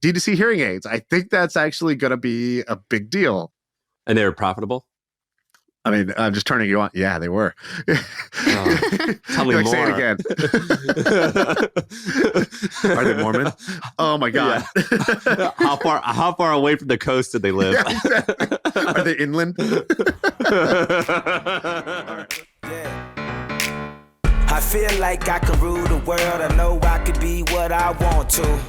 DTC Hearing Aids. I think that's actually going to be a big deal. And they were profitable? I mean, I'm just turning you on. Yeah, they were. Tell me more. Say it again. Are they Mormon? Oh my God. Yeah. How far away from the coast did they live? Yeah, exactly. Are they inland? I feel like I can rule the world. I know I could be what I want to.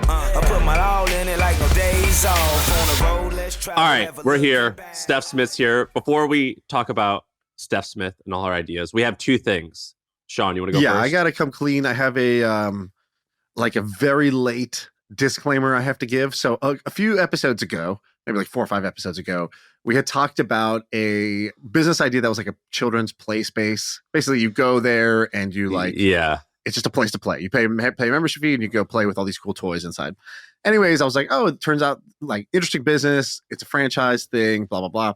I put my all in it like no days off. On the road, let's try. All right, we're here. Steph Smith's here. Before we talk about Steph Smith and all her ideas, we have two things. Shaan, you want to go first? Yeah, I got to come clean. I have a very late disclaimer I have to give. So a few episodes ago, maybe like 4 or 5 episodes ago, we had talked about a business idea that was like a children's play space. Basically, you go there and you it's just a place to play. You pay a membership fee and you go play with all these cool toys inside. Anyways, I was like, oh, it turns out like interesting business. It's a franchise thing, blah, blah, blah.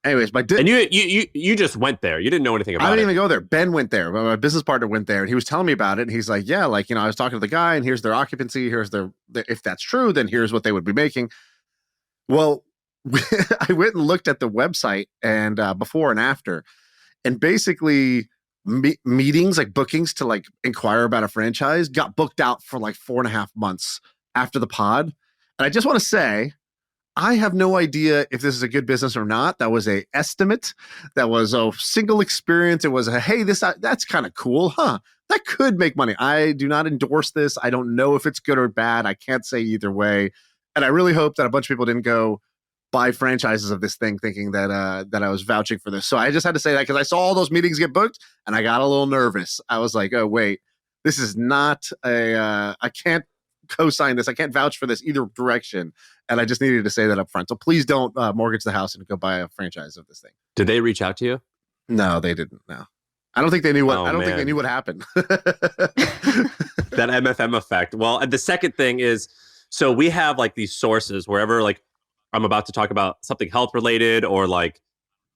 Anyways, and you just went there. You didn't know anything about it. I didn't even go there. Ben went there. My business partner went there and he was telling me about it. And he's like, yeah, like, I was talking to the guy and here's their occupancy. Here's if that's true, then here's what they would be making. Well, I went and looked at the website and before and after, and basically meetings, like bookings to like inquire about a franchise got booked out for like 4.5 months after the pod. And I just want to say, I have no idea if this is a good business or not. That was a estimate. That was a single experience. It was hey, that's kind of cool, huh? That could make money. I do not endorse this. I don't know if it's good or bad. I can't say either way. And I really hope that a bunch of people didn't go buy franchises of this thing thinking that I was vouching for this. So I just had to say that because I saw all those meetings get booked and I got a little nervous. I was like, oh, wait, this is not I can't co-sign this. I can't vouch for this either direction. And I just needed to say that up front. So please don't mortgage the house and go buy a franchise of this thing. Did they reach out to you? No, they didn't. No. I don't think they knew what think they knew what happened. That MFM effect. Well, and the second thing is, so we have like these sources wherever like I'm about to talk about something health related or like,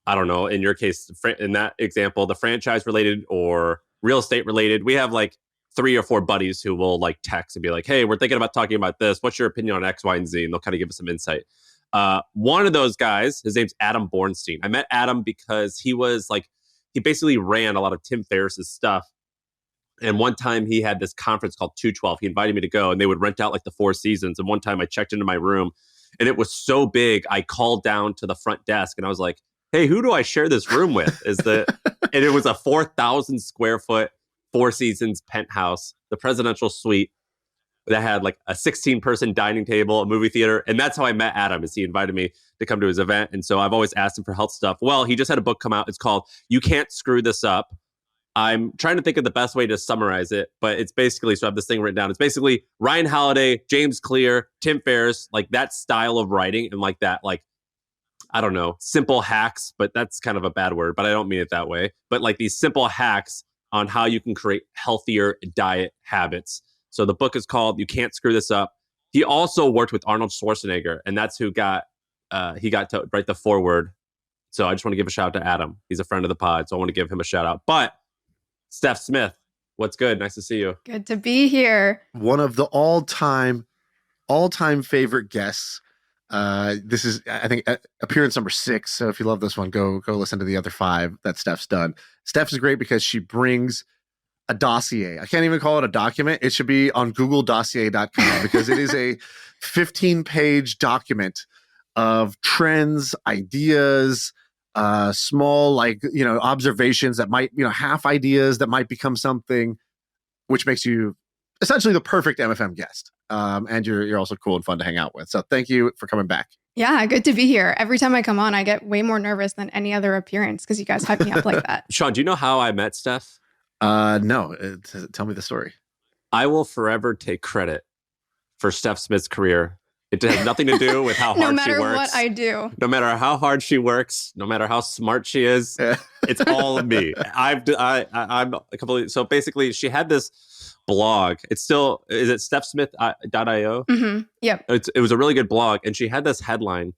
I don't know, in your case, in that example, the franchise related or real estate related. We have like 3 or 4 buddies who will like text and be like, hey, we're thinking about talking about this. What's your opinion on X, Y, and Z? And they'll kind of give us some insight. One of those guys, his name's Adam Bornstein. I met Adam because he basically ran a lot of Tim Ferriss's stuff. And one time he had this conference called 212. He invited me to go and they would rent out like the 4 seasons. And one time I checked into my room and it was so big, I called down to the front desk and I was like, hey, who do I share this room with? And it was a 4,000 square foot, 4 seasons penthouse, the presidential suite that had like a 16-person dining table, a movie theater. And that's how I met Adam, is he invited me to come to his event. And so I've always asked him for health stuff. Well, he just had a book come out. It's called You Can't Screw This Up. I'm trying to think of the best way to summarize it, but it's basically, so I have this thing written down. It's basically Ryan Holiday, James Clear, Tim Ferriss, like that style of writing and like that, like, I don't know, simple hacks, but that's kind of a bad word, but I don't mean it that way. But like these simple hacks on how you can create healthier diet habits. So the book is called You Can't Screw This Up. He also worked with Arnold Schwarzenegger, and that's who got to write the foreword. So I just want to give a shout out to Adam. He's a friend of the pod, so I want to give him a shout out. But Steph Smith, what's good? Nice to see you. Good to be here. One of the all-time favorite guests. This is, I think, appearance number 6. So if you love this one, go listen to the other 5 that Steph's done. Steph is great because she brings a dossier. I can't even call it a document. It should be on googledossier.com because it is a 15-page document of trends, ideas, small, observations that might, half ideas that might become something, which makes you essentially the perfect MFM guest. And you're also cool and fun to hang out with. So thank you for coming back. Yeah, good to be here. Every time I come on, I get way more nervous than any other appearance because you guys hype me up like that. Shaan, do you know how I met Steph? No. Tell me the story. I will forever take credit for Steph Smith's career. It has nothing to do with how hard she works. No matter what I do. No matter how hard she works, no matter how smart she is, it's all of me. I'm completely. So basically, she had this blog. It's still, is it stephsmith.io? Mm-hmm. Yep. It was a really good blog. And she had this headline.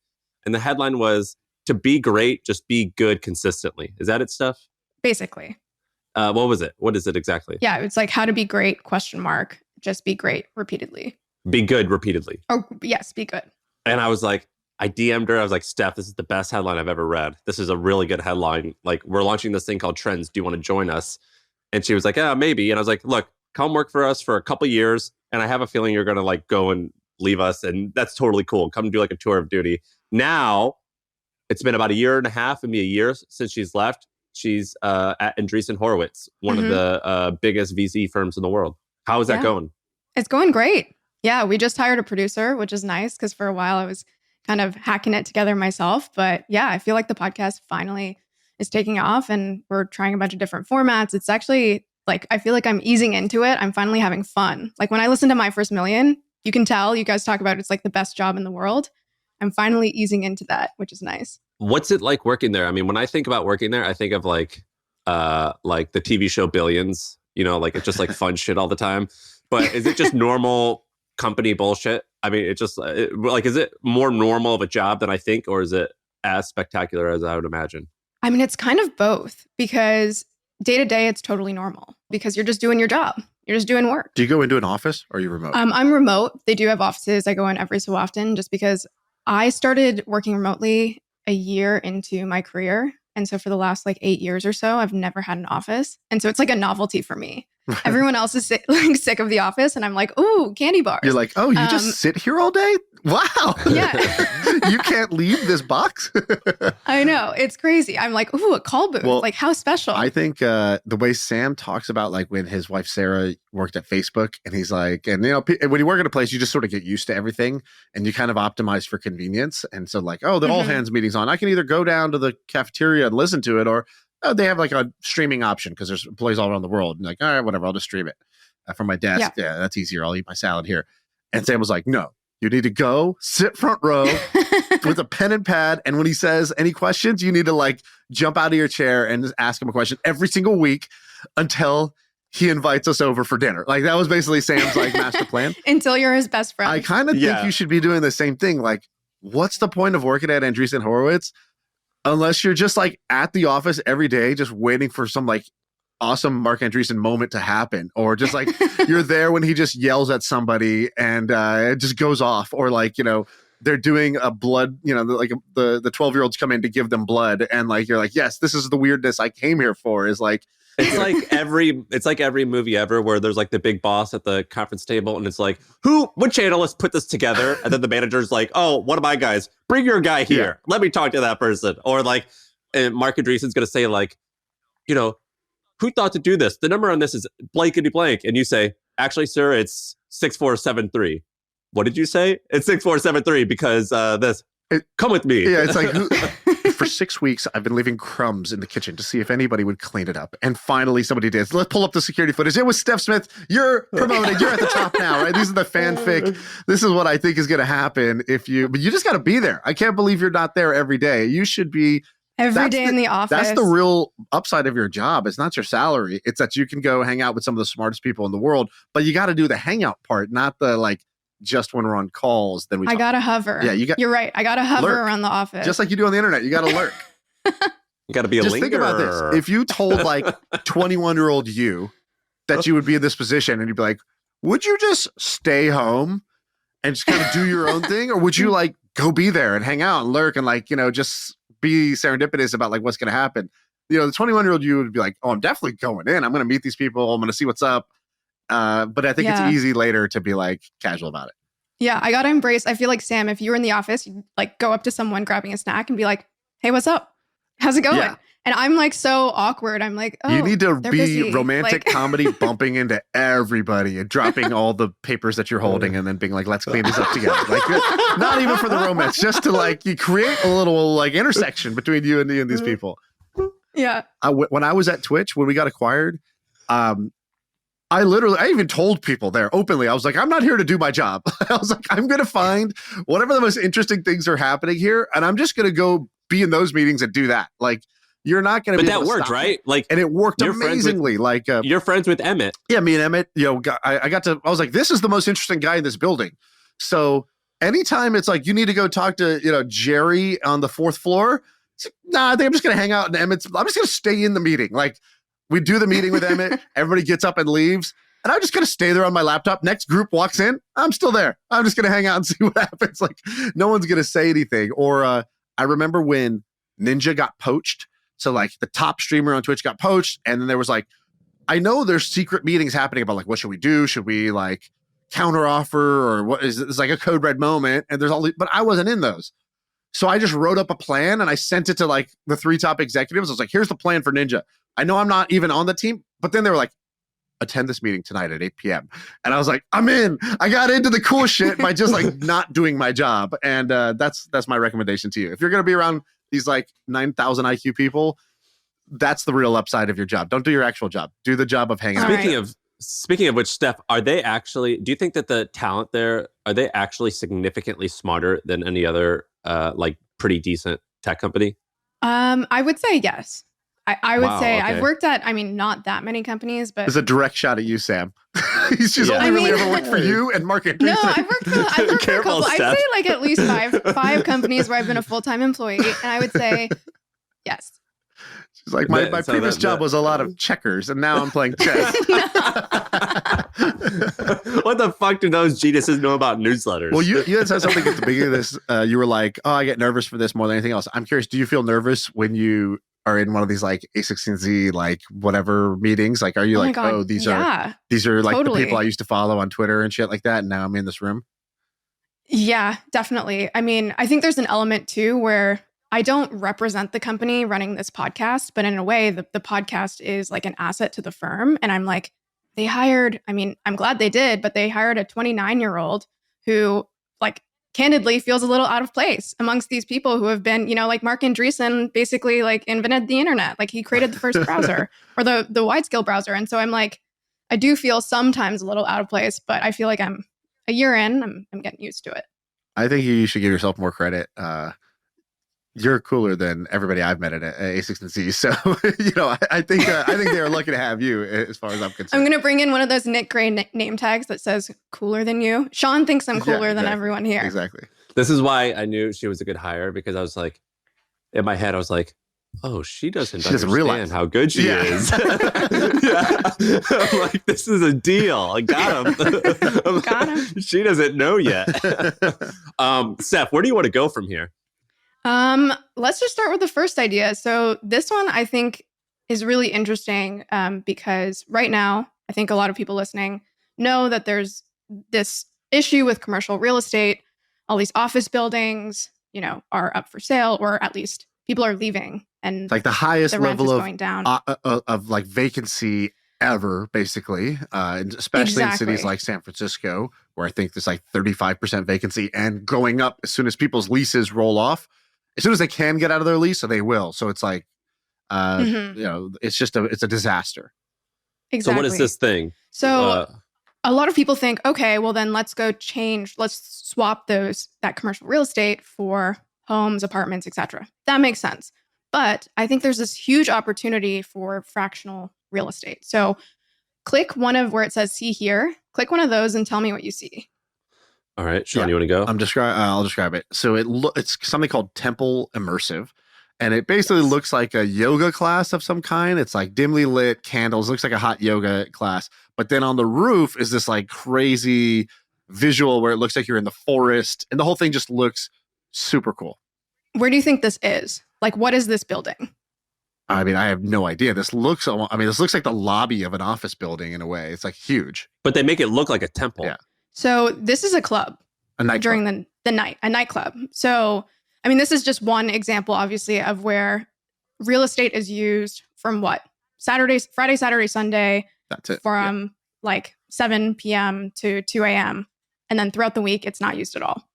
And the headline was, to be great, just be good consistently. Is that it, Steph? Basically. What was it? What is it exactly? Yeah, it's like how to be great, ? Just be great repeatedly. Be good repeatedly. Oh, yes, be good. And I was like, I DM'd her. I was like, Steph, this is the best headline I've ever read. This is a really good headline. Like, we're launching this thing called Trends. Do you want to join us? And she was like, yeah, maybe. And I was like, look, come work for us for a couple years. And I have a feeling you're going to like go and leave us. And that's totally cool. Come do like a tour of duty. Now, it's been about a year and a half, maybe a year since she's left. She's at Andreessen Horowitz, one of the biggest VC firms in the world. How is that going? It's going great. Yeah, we just hired a producer, which is nice because for a while I was kind of hacking it together myself. But yeah, I feel like the podcast finally is taking off and we're trying a bunch of different formats. It's actually like, I feel like I'm easing into it. I'm finally having fun. Like when I listen to My First Million, you can tell you guys talk about it's like the best job in the world. I'm finally easing into that, which is nice. What's it like working there? I mean, when I think about working there, I think of like the TV show Billions, you know, like it's just like fun shit all the time. But is it just normal company bullshit? I mean, is it more normal of a job than I think, or is it as spectacular as I would imagine? I mean, it's kind of both because day to day, it's totally normal because you're just doing your job. You're just doing work. Do you go into an office or are you remote? I'm remote. They do have offices. I go in every so often just because I started working remotely a year into my career. And so for the last like 8 years or so, I've never had an office. And so it's like a novelty for me. Everyone else is sick of the office. And I'm like, ooh, candy bars. You're like, oh, you just sit here all day? Wow. Yeah. You can't leave this box? I know. It's crazy. I'm like, ooh, a call booth. Well, like, how special? I think the way Sam talks about like when his wife Sarah worked at Facebook and he's like, and you know, when you work at a place, you just sort of get used to everything and you kind of optimize for convenience. And so like, oh, the all hands meeting's on. I can either go down to the cafeteria and listen to it or they have like a streaming option because there's employees all around the world. And like, all right, whatever, I'll just stream it from my desk. Yeah, that's easier. I'll eat my salad here. And Sam was like, no, you need to go sit front row with a pen and pad. And when he says any questions, you need to like jump out of your chair and just ask him a question every single week until he invites us over for dinner. Like that was basically Sam's like master plan. Until you're his best friend. I kind of think you should be doing the same thing. Like, what's the point of working at Andreessen Horowitz unless you're just like at the office every day, just waiting for some like awesome Mark Andreessen moment to happen, or just like you're there when he just yells at somebody and it just goes off, or like, you know, they're doing a blood, you know, like the 12-year-olds come in to give them blood and like you're like, yes, this is the weirdness I came here for. Is like it's like every movie ever where there's like the big boss at the conference table and it's like, which analyst put this together? And then the manager's like, oh, one of my guys, bring your guy here. Let me talk to that person. Or like Mark Andreessen's going to say like, you know, who thought to do this? The number on this is blankety blank. And you say, actually, sir, it's 6473. What did you say? It's 6473 because come with me. Yeah, it's like for 6 weeks, I've been leaving crumbs in the kitchen to see if anybody would clean it up. And finally, somebody did. Let's pull up the security footage. It was Steph Smith. You're promoted. You're at the top now, right? These are the fanfic. This is what I think is going to happen but you just got to be there. I can't believe you're not there every day. You should be every day in the office. That's the real upside of your job. It's not your salary. It's that you can go hang out with some of the smartest people in the world, but you got to do the hangout part, not the like, just when we're on calls, then I gotta hover. Yeah, you're right. I gotta hover around the office. Just like you do on the internet. You gotta lurk. You gotta be a just lingerer. Think about this. If you told like 21-year-old you that you would be in this position and you'd be like, would you just stay home and just kind of do your own thing? Or would you like go be there and hang out and lurk and like, you know, just be serendipitous about like what's going to happen? You know, the 21-year-old you would be like, oh, I'm definitely going in. I'm going to meet these people. I'm going to see what's up. But I think it's easy later to be like casual about it. Yeah, I got to embrace. I feel like, Sam, if you were in the office, you'd like go up to someone grabbing a snack and be like, hey, what's up? How's it going? Yeah. And I'm like so awkward. I'm like, oh, you need to be busy. Romantic comedy bumping into everybody and dropping all the papers that you're holding and then being like, let's clean this up together. Like, not even for the romance, just to like, you create a little like intersection between you and these people. Yeah. When I was at Twitch, when we got acquired, I even told people there openly, I was like, I'm not here to do my job. I was like, I'm going to find whatever the most interesting things are happening here. And I'm just going to go be in those meetings and do that. Like, you're not going to be able to worked, stop right? me. Like, and it worked amazingly. You're friends with Emmett. Yeah, me and Emmett, you know, I was like, this is the most interesting guy in this building. So anytime it's like, you need to go talk to, you know, Jerry on the 4th floor. It's like, nah, I think I'm just going to hang out in I'm just going to stay in the meeting. Like, we do the meeting with Emmett. Everybody gets up and leaves. And I'm just going to stay there on my laptop. Next group walks in, I'm still there. I'm just going to hang out and see what happens. Like, no one's going to say anything. Or I remember when Ninja got poached. So like the top streamer on Twitch got poached. And then there was like, I know there's secret meetings happening about like, what should we do? Should we like counter offer, or what is it's like a code red moment? And there's all these, but I wasn't in those. So I just wrote up a plan and I sent it to like the 3 top executives. I was like, here's the plan for Ninja. I know I'm not even on the team, but then they were like, attend this meeting tonight at 8 p.m. And I was like, I'm in. I got into the cool shit by just like not doing my job. And that's my recommendation to you. If you're going to be around these like 9,000 IQ people, that's the real upside of your job. Don't do your actual job. Do the job of hanging out. Speaking of which, Steph, do you think that the talent there, are they actually significantly smarter than any other like pretty decent tech company? I would say yes. I would say okay. I've worked at, not that many companies, but it's a direct shot at you, Sam. She's only really ever worked for you and Mark Andreessen. No, I've worked for a couple. I'd say like at least five companies where I've been a full-time employee, and I would say yes. She's like, my previous job was a lot of checkers, and now I'm playing chess. What the fuck do those geniuses know about newsletters? Well, you had said something at the beginning of this. You were like, oh, I get nervous for this more than anything else. I'm curious, do you feel nervous when you are in one of these like A16Z, like whatever meetings? Like, are you like, God, these are like totally the people I used to follow on Twitter and shit like that, and now I'm in this room? Yeah, definitely. I think there's an element too where I don't represent the company running this podcast, but in a way, the podcast is like an asset to the firm. And I'm like, they hired, I'm glad they did, but they hired a 29-year-old who like candidly feels a little out of place amongst these people who have been, like Mark Andreessen basically like invented the internet. Like he created the first browser or the wide scale browser. And so I'm like, I do feel sometimes a little out of place, but I feel like I'm a year in, I'm getting used to it. I think you should give yourself more credit. You're cooler than everybody I've met at A16Z. So, I think they are lucky to have you as far as I'm concerned. I'm going to bring in one of those Nick Gray name tags that saes cooler than you. Shaan thinks I'm cooler than everyone here. Exactly. This is why I knew she was a good hire, because I was like, in my head, I was like, oh, she doesn't understand how good she is. I'm like, this is a deal. I got him. Got him. She doesn't know yet. Steph, where do you want to go from here? Let's just start with the first idea. So this one I think is really interesting because right now, I think a lot of people listening know that there's this issue with commercial real estate. All these office buildings, are up for sale, or at least people are leaving. And it's like the highest level of going down. Of like vacancy ever, basically, and especially in cities like San Francisco, where I think there's like 35% vacancy and going up as soon as people's leases roll off. As soon as they can get out of their lease, so they will. So it's like, it's just it's a disaster. Exactly. So what is this thing? So a lot of people think, okay, well then let's swap that commercial real estate for homes, apartments, etc. That makes sense. But I think there's this huge opportunity for fractional real estate. So click one of where it says see here, click one of those and tell me what you see. All right, Shaan, you want to go? I'll describe it. So it's something called Temple Immersive, and it basically looks like a yoga class of some kind. It's like dimly lit candles, looks like a hot yoga class. But then on the roof is this like crazy visual where it looks like you're in the forest, and the whole thing just looks super cool. Where do you think this is? Like, what is this building? I have no idea. This looks like the lobby of an office building in a way. It's like huge. But they make it look like a temple. Yeah. So this is a club during the night, a nightclub. So, this is just one example, obviously, of where real estate is used from Friday, Saturday, Sunday. That's it. From like 7 p.m. to 2 a.m. And then throughout the week, it's not used at all.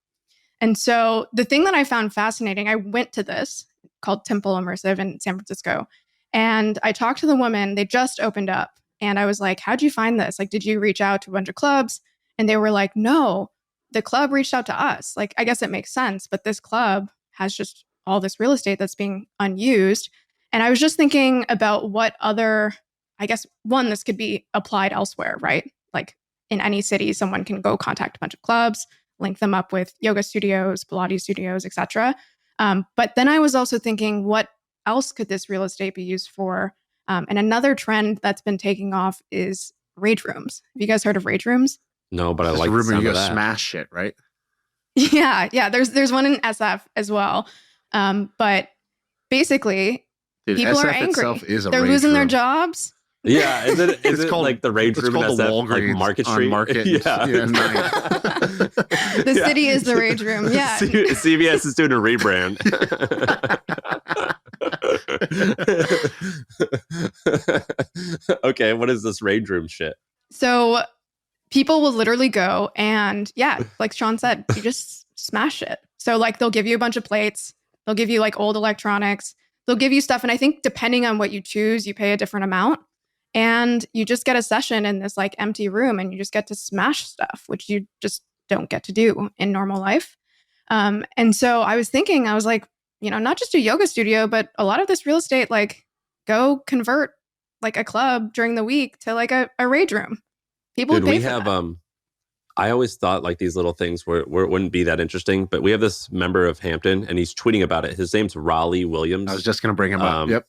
And so the thing that I found fascinating, I went to this called Temple Immersive in San Francisco. And I talked to the woman, they just opened up. And I was like, how'd you find this? Like, did you reach out to a bunch of clubs? And they were like, no, the club reached out to us. Like, I guess it makes sense, but this club has just all this real estate that's being unused. And I was just thinking about what other, I guess, this could be applied elsewhere, right? Like in any city, someone can go contact a bunch of clubs, link them up with yoga studios, Pilates studios, etc. But then I was also thinking, what else could this real estate be used for? And another trend that's been taking off is rage rooms. Have you guys heard of rage rooms? No, but I It's like a the room where sound you of go that. smash shit, right? Yeah. There's one in SF as well. But basically, Dude, people are SF angry. itself is a They're rage losing their room. jobs. Yeah, is It's it called- like the rage it's room in called the SF, like Walgreens Market on Street? Market. Yeah, Yeah, The city is the rage room. Yeah. CVS is doing a rebrand. Okay, what is this rage room shit? So people will literally go and like Shaan said, you just smash it. So like they'll give you a bunch of plates, they'll give you like old electronics, they'll give you stuff. And I think depending on what you choose, you pay a different amount. And you just get a session in this like empty room and you just get to smash stuff, which you just don't get to do in normal life. And so I was thinking, I was like, not just a yoga studio, but a lot of this real estate, like go convert like a club during the week to like a rage room. People Dude, would pay we for have that. I always thought like these little things wouldn't be that interesting, but we have this member of Hampton and he's tweeting about it. His name's Raleigh Williams. I was just gonna bring him up. Yep.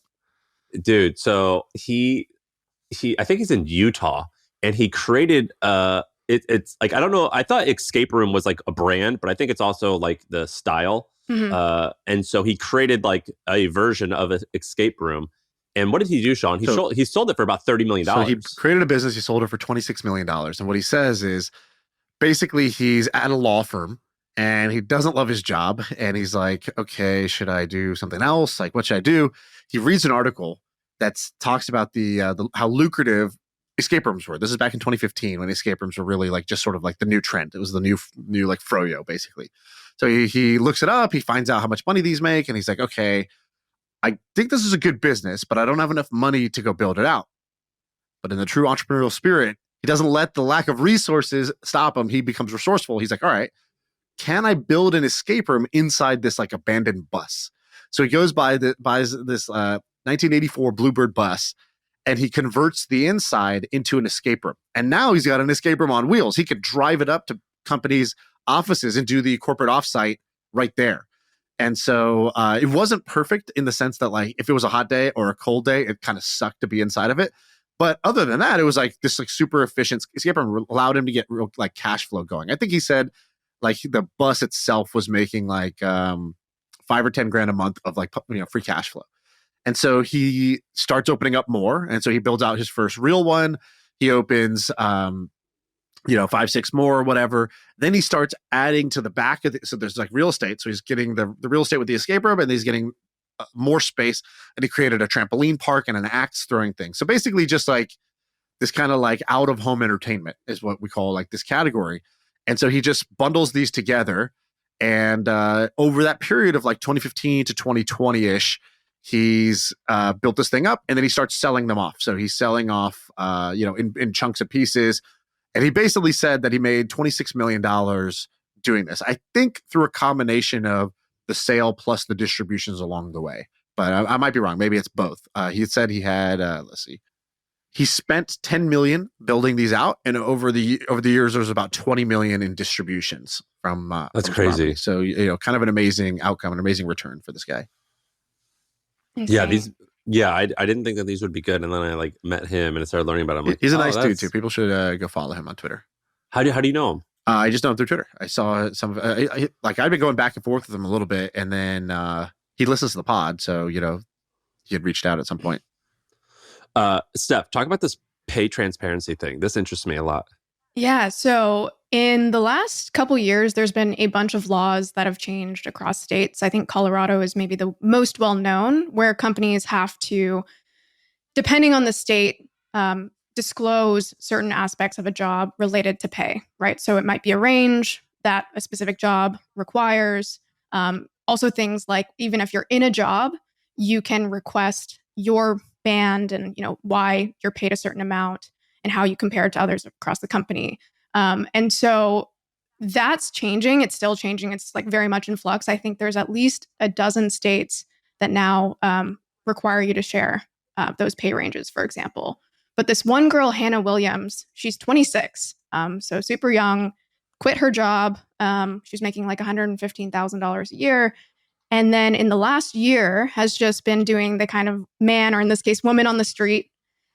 Dude, so he I think he's in Utah and he created it's like, I don't know, I thought escape room was like a brand, but I think it's also like the style. Mhm. And so he created like a version of an escape room. And what did he do, Shaan? He sold it for about $30 million. So he created a business. He sold it for $26 million. And what he says is basically he's at a law firm and he doesn't love his job. And he's like, okay, should I do something else? Like, what should I do? He reads an article that talks about the how lucrative escape rooms were. This is back in 2015 when escape rooms were really like just sort of like the new trend. It was the new like froyo basically. So he looks it up. He finds out how much money these make, and he's like, okay, I think this is a good business, but I don't have enough money to go build it out. But in the true entrepreneurial spirit, he doesn't let the lack of resources stop him. He becomes resourceful. He's like, all right, can I build an escape room inside this like abandoned bus? So he goes buys this 1984 Bluebird bus, and he converts the inside into an escape room. And now he's got an escape room on wheels. He could drive it up to companies' offices and do the corporate offsite right there. And so it wasn't perfect in the sense that like if it was a hot day or a cold day, it kind of sucked to be inside of it. But other than that, it was like this like super efficient escape room, allowed him to get real like cash flow going. I think he said like the bus itself was making like $5 or $10 a month of like free cash flow. And so he starts opening up more. And so he builds out his first real one. He opens 5, 6 more or whatever. Then he starts adding to the back of so there's like real estate. So he's getting the real estate with the escape room, and he's getting more space. And he created a trampoline park and an axe throwing thing. So basically just like this kind of like out of home entertainment is what we call like this category. And so he just bundles these together. And over that period of like 2015 to 2020-ish, he's built this thing up, and then he starts selling them off. So he's selling off, in chunks of pieces. And he basically said that he made $26 million doing this. I think through a combination of the sale plus the distributions along the way. But I might be wrong. Maybe it's both. He said he had, let's see. He spent $10 million building these out, and over the years, there was about $20 million in distributions from. That's from crazy. Property. So kind of an amazing outcome, an amazing return for this guy. Insane. I didn't think that these would be good, and then I like met him and I started learning about him. Like, he's a nice dude too. People should go follow him on Twitter. How do you know him? I just know him through Twitter. I saw some of like I've been going back and forth with him a little bit, and then he listens to the pod, so he had reached out at some point. Steph, talk about this pay transparency thing. This interests me a lot. Yeah. So in the last couple years, there's been a bunch of laws that have changed across states. I think Colorado is maybe the most well known, where companies have to, depending on the state, disclose certain aspects of a job related to pay, right? So it might be a range that a specific job requires. Also things like even if you're in a job, you can request your band and why you're paid a certain amount and how you compare it to others across the company. And so that's changing. It's still changing. It's like very much in flux. I think there's at least a dozen states that now require you to share those pay ranges, for example. But this one girl, Hannah Williams, she's 26, so super young, quit her job. She's making like $115,000 a year. And then in the last year has just been doing the kind of man, or in this case, woman on the street,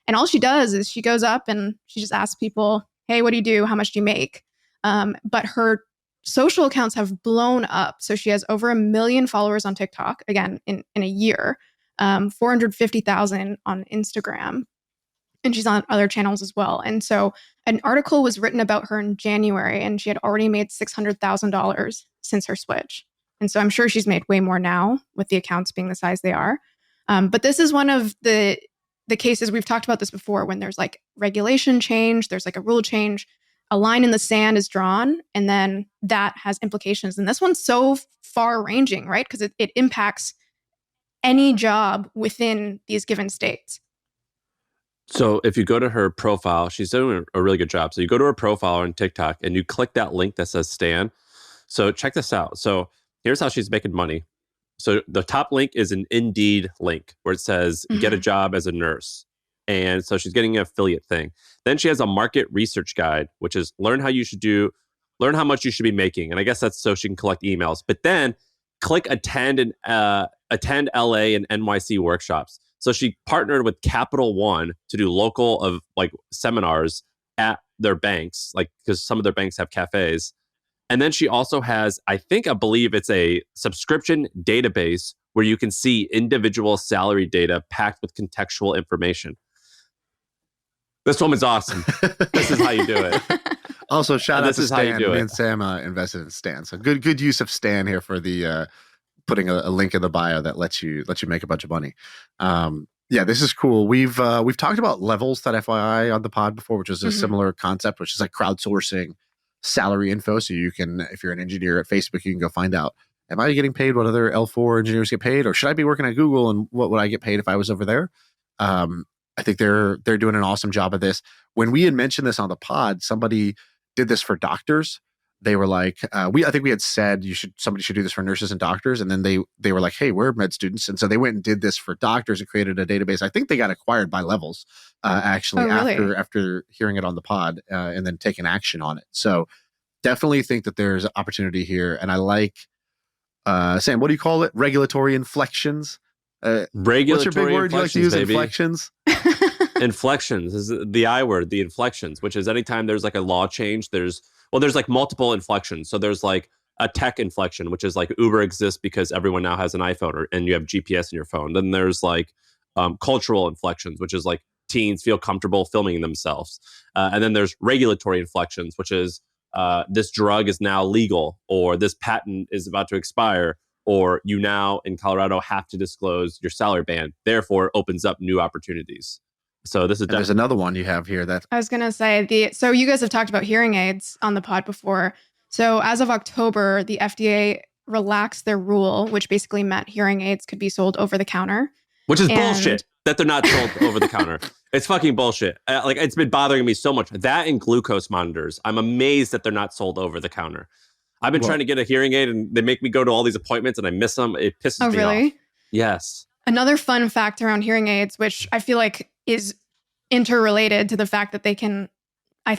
And all she does is she goes up and she just asks people, hey, what do you do? How much do you make? But her social accounts have blown up. So she has over 1 million followers on TikTok, again, in a year, 450,000 on Instagram. And she's on other channels as well. And so an article was written about her in January, and she had already made $600,000 since her switch. And so I'm sure she's made way more now with the accounts being the size they are. But this is one of the cases, we've talked about this before, when there's like regulation change, there's like a rule change, a line in the sand is drawn, and then that has implications. And this one's so far ranging, right? Because it impacts any job within these given states. So if you go to her profile, she's doing a really good job. So you go to her profile on TikTok and you click that link that says Stan. So check this out. So here's how she's making money. So the top link is an Indeed link where it says get a job as a nurse. And so she's getting an affiliate thing. Then she has a market research guide, which is learn how much you should be making. And I guess that's so she can collect emails. But then click attend LA and NYC workshops. So she partnered with Capital One to do local of like seminars at their banks, like because some of their banks have cafes. And then she also has, I believe it's a subscription database where you can see individual salary data packed with contextual information. This woman's awesome. This is how you do it. Also, shout out to This is how you Stan. do Me it. and Sam invested in Stan. So good use of Stan here for the putting a link in the bio that lets you make a bunch of money. Yeah, this is cool. We've talked about levels that FYI on the pod before, which is a similar concept, which is like crowdsourcing salary info. So you can, if you're an engineer at Facebook, you can go find out, am I getting paid what other L4 engineers get paid, or should I be working at Google and what would I get paid if I was over there? I think they're doing an awesome job of this. When we had mentioned this on the pod, somebody did this for doctors. They were like, I think we had said somebody should do this for nurses and doctors. And then they were like, hey, we're med students. And so they went and did this for doctors and created a database. I think they got acquired by Levels actually after hearing it on the pod and then taking action on it. So definitely think that there's opportunity here. And I like, Sam, what do you call it? Regulatory inflections. Regulatory what's your big word you like to use? baby. Inflections. Inflections is the I word, the inflections, which is anytime there's like a law change, there's like multiple inflections. So there's like a tech inflection, which is like Uber exists because everyone now has an iPhone and you have GPS in your phone. Then there's like cultural inflections, which is like teens feel comfortable filming themselves. And then there's regulatory inflections, which is this drug is now legal, or this patent is about to expire, or you now in Colorado have to disclose your salary band. Therefore, it opens up new opportunities. So this is there's another one you have here that I was going to say so you guys have talked about hearing aids on the pod before. So as of October, the FDA relaxed their rule, which basically meant hearing aids could be sold over the counter. Which is bullshit that they're not sold over the counter. It's fucking bullshit. Like it's been bothering me so much. That and glucose monitors. I'm amazed that they're not sold over the counter. I've been trying to get a hearing aid and they make me go to all these appointments and I miss them. It pisses me off. Oh, really? Yes. Another fun fact around hearing aids, which I feel like is interrelated to the fact that they can,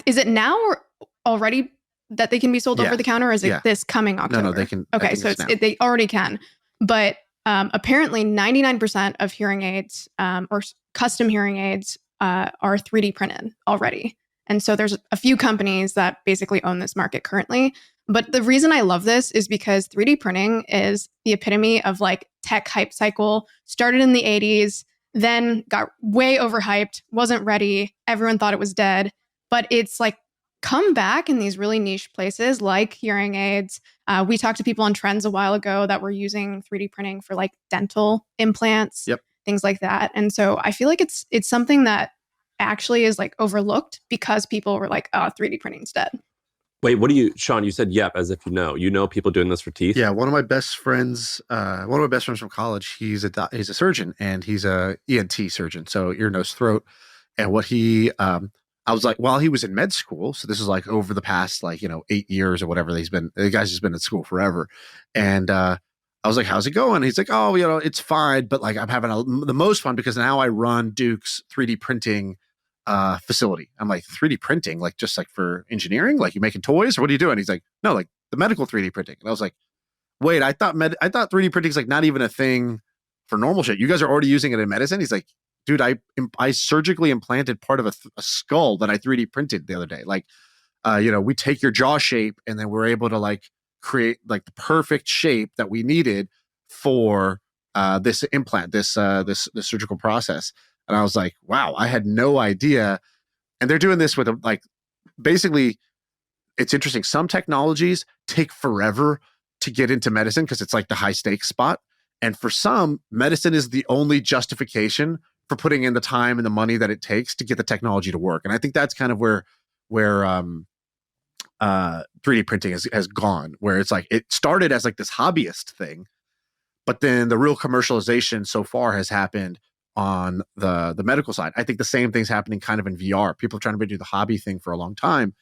is it now or already that they can be sold over the counter, or is it this coming October? No, they can. Okay, so they already can. But apparently 99% of hearing aids or custom hearing aids are 3D printed already. And so there's a few companies that basically own this market currently. But the reason I love this is because 3D printing is the epitome of like tech hype cycle. Started in the 80s, then got way overhyped, wasn't ready. Everyone thought it was dead. But it's like come back in these really niche places like hearing aids. We talked to people on Trends a while ago that were using 3D printing for like dental implants, things like that. And so I feel like it's something that actually is like overlooked because people were like, oh, 3D printing's dead. Wait, Shaan, you said yep, as if you know people doing this for teeth? Yeah, one of my best friends from college, he's a surgeon and he's a ENT surgeon, so ear, nose, throat. And what I was like, while he was in med school, so this is like over the past 8 years or whatever, the guy's just been in school forever. And I was like, how's it going? He's like, oh, it's fine, but like I'm having the most fun because now I run Duke's 3D printing facility. I'm like, 3D printing, like just like for engineering, like you making toys or what are you doing? He's like, no, like the medical 3D printing. And I was like, wait, I thought 3D printing is like not even a thing for normal shit. You guys are already using it in medicine. He's like, dude, I surgically implanted part of a skull that I 3D printed the other day. Like, we take your jaw shape and then we're able to like create like the perfect shape that we needed for this implant, this surgical process. And I was like, wow, I had no idea. And they're doing this with like, basically, it's interesting. Some technologies take forever to get into medicine because it's like the high stakes spot. And for some, medicine is the only justification for putting in the time and the money that it takes to get the technology to work. And I think that's kind of where 3D printing has gone, where it's like, it started as like this hobbyist thing, but then the real commercialization so far has happened on the medical side. I think the same thing's happening kind of in VR. People are trying to do the hobby thing for a long time,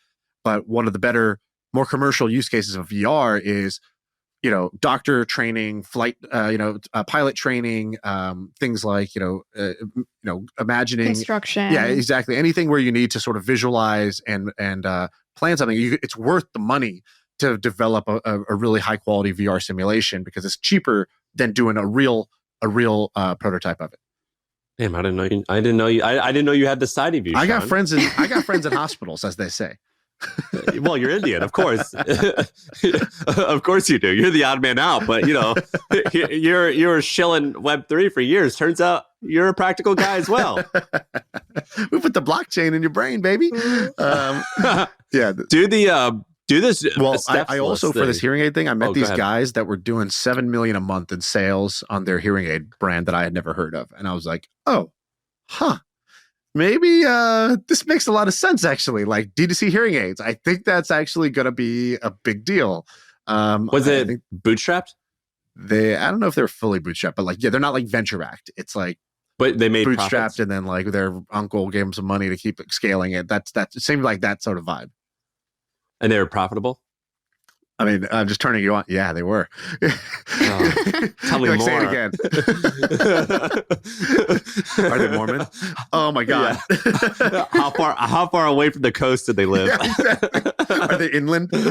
but one of the better, more commercial use cases of VR is, doctor training, flight, pilot training, things like, imagining construction. Yeah, exactly. Anything where you need to sort of visualize and plan something. It's worth the money to develop a really high quality VR simulation because it's cheaper than doing a real prototype of it. Damn, I didn't know you had the side of you. I got friends in hospitals, as they say. Well, you're Indian, of course. Of course you do. You're the odd man out, but you're shilling Web3 for years. Turns out you're a practical guy as well. We put the blockchain in your brain, baby. Yeah. Do this. Well, I also thing. For this hearing aid thing, I met these ahead. guys that were doing $7 million a month in sales on their hearing aid brand that I had never heard of, and I was like, oh, huh. Maybe this makes a lot of sense, actually. Like D2C hearing aids. I think that's actually going to be a big deal. Was it bootstrapped? I don't know if they're fully bootstrapped, but like, yeah, they're not like venture backed. It's like, but they made bootstrapped profits. And then like their uncle gave them some money to keep scaling it. It seemed like that sort of vibe. And they were profitable? I mean, I'm just turning you on. Yeah, they were. Tell me more. Say it again. Are they Mormon? Oh my God. Yeah. How far away from the coast did they live? Yeah, exactly. Are they inland? All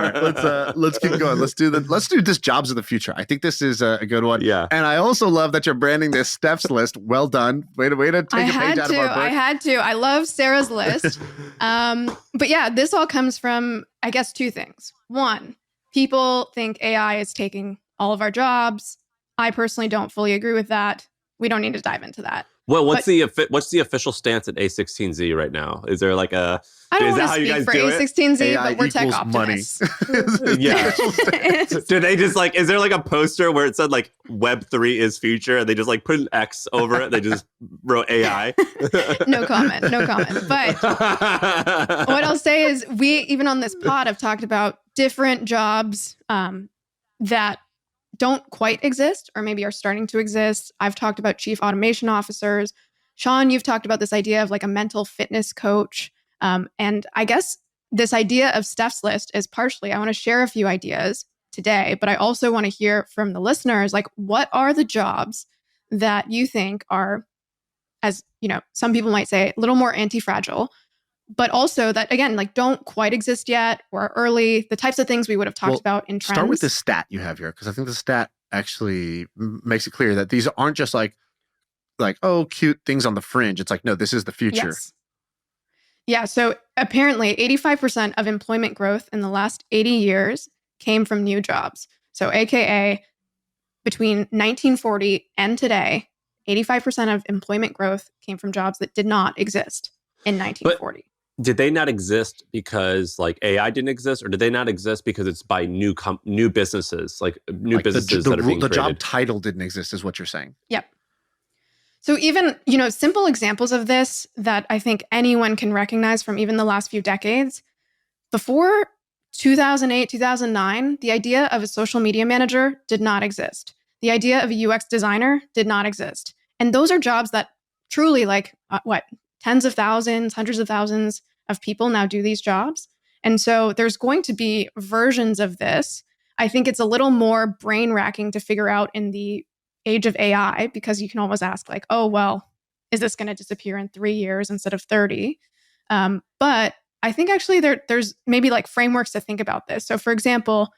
right, let's keep going. Let's do this jobs of the future. I think this is a good one. Yeah. And I also love that you're branding this Steph's list. Well done. Way to take a page out of our book. I had to. I love Sarah's list. But yeah, this all comes from, I guess, two things. One, people think AI is taking all of our jobs. I personally don't fully agree with that. We don't need to dive into that. Well, what's the official stance at A16Z right now? Is there like a? I don't is want that to how you speak guys for do it? A16Z, AI but we're tech equals money. optimists. Yeah. Do they just like? Is there like a poster where it said like Web3 is future, and they just like put an X over it? They just wrote AI. No comment. But what I'll say is, we even on this pod have talked about different jobs that don't quite exist or maybe are starting to exist. I've talked about chief automation officers. Shaan, you've talked about this idea of like a mental fitness coach. And I guess this idea of Steph's list is partially, I want to share a few ideas today, but I also want to hear from the listeners, like, what are the jobs that you think are, as some people might say, a little more anti-fragile, but also that, again, like don't quite exist yet or are early, the types of things we would have talked about in trends. Start with the stat you have here, because I think the stat actually makes it clear that these aren't just like, oh, cute things on the fringe. It's like, no, this is the future. Yes. Yeah. So apparently 85% of employment growth in the last 80 years came from new jobs. So AKA between 1940 and today, 85% of employment growth came from jobs that did not exist in 1940. But did they not exist because like AI didn't exist, or did they not exist because it's by new businesses, like new businesses that are being the created? job title didn't exist, is what you're saying. Yep. So even, simple examples of this that I think anyone can recognize from even the last few decades. Before 2008, 2009, the idea of a social media manager did not exist. The idea of a UX designer did not exist. And those are jobs that truly tens of thousands, hundreds of thousands of people now do these jobs. And so there's going to be versions of this. I think it's a little more brain racking to figure out in the age of AI, because you can always ask like, oh, well, is this going to disappear in 3 years instead of 30? But I think actually there's maybe like frameworks to think about this. So for example,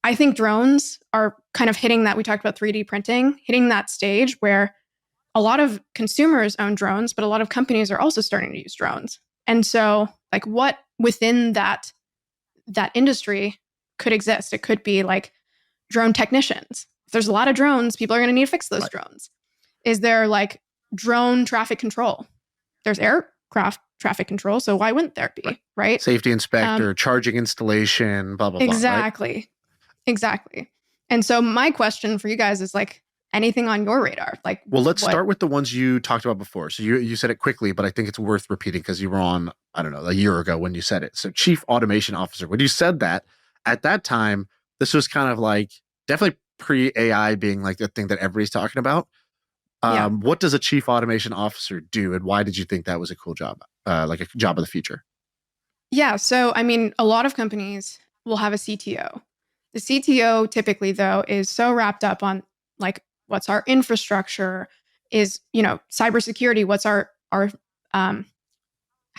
I think drones are kind of hitting that. We talked about 3D printing, hitting that stage where a lot of consumers own drones, but a lot of companies are also starting to use drones. And so like what within that industry could exist? It could be like drone technicians. If there's a lot of drones, people are going to need to fix those drones. Is there like drone traffic control? There's aircraft traffic control, so why wouldn't there be, right? Safety inspector, charging installation, blah, blah, blah. Exactly. Right? Exactly. And so my question for you guys is like, anything on your radar? Like, well, let's start with the ones you talked about before. So you said it quickly, but I think it's worth repeating because you were on, I don't know, a year ago when you said it. So Chief Automation Officer, when you said that, at that time, this was kind of like definitely pre-AI being like the thing that everybody's talking about. What does a Chief Automation Officer do, and why did you think that was a cool job, like a job of the future? Yeah, so I mean, a lot of companies will have a CTO. The CTO typically, though, is so wrapped up on like what's our infrastructure, is, you know, cybersecurity, what's our how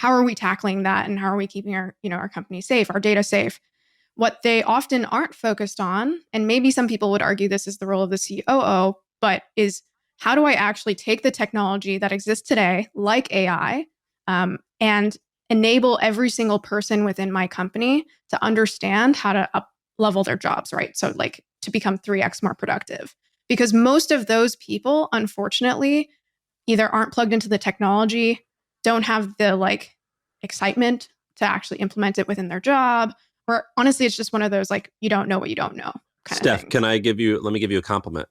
are we tackling that, and how are we keeping our, you know, our company safe, our data safe? What they often aren't focused on, and maybe some people would argue this is the role of the COO, but is how do I actually take the technology that exists today, like AI, and enable every single person within my company to understand how to up level their jobs, right? So like to become 3x more productive. Because most of those people, unfortunately, either aren't plugged into the technology, don't have the like excitement to actually implement it within their job, or honestly, it's just one of those like, you don't know what you don't know kind Steph, of things. let me give you a compliment.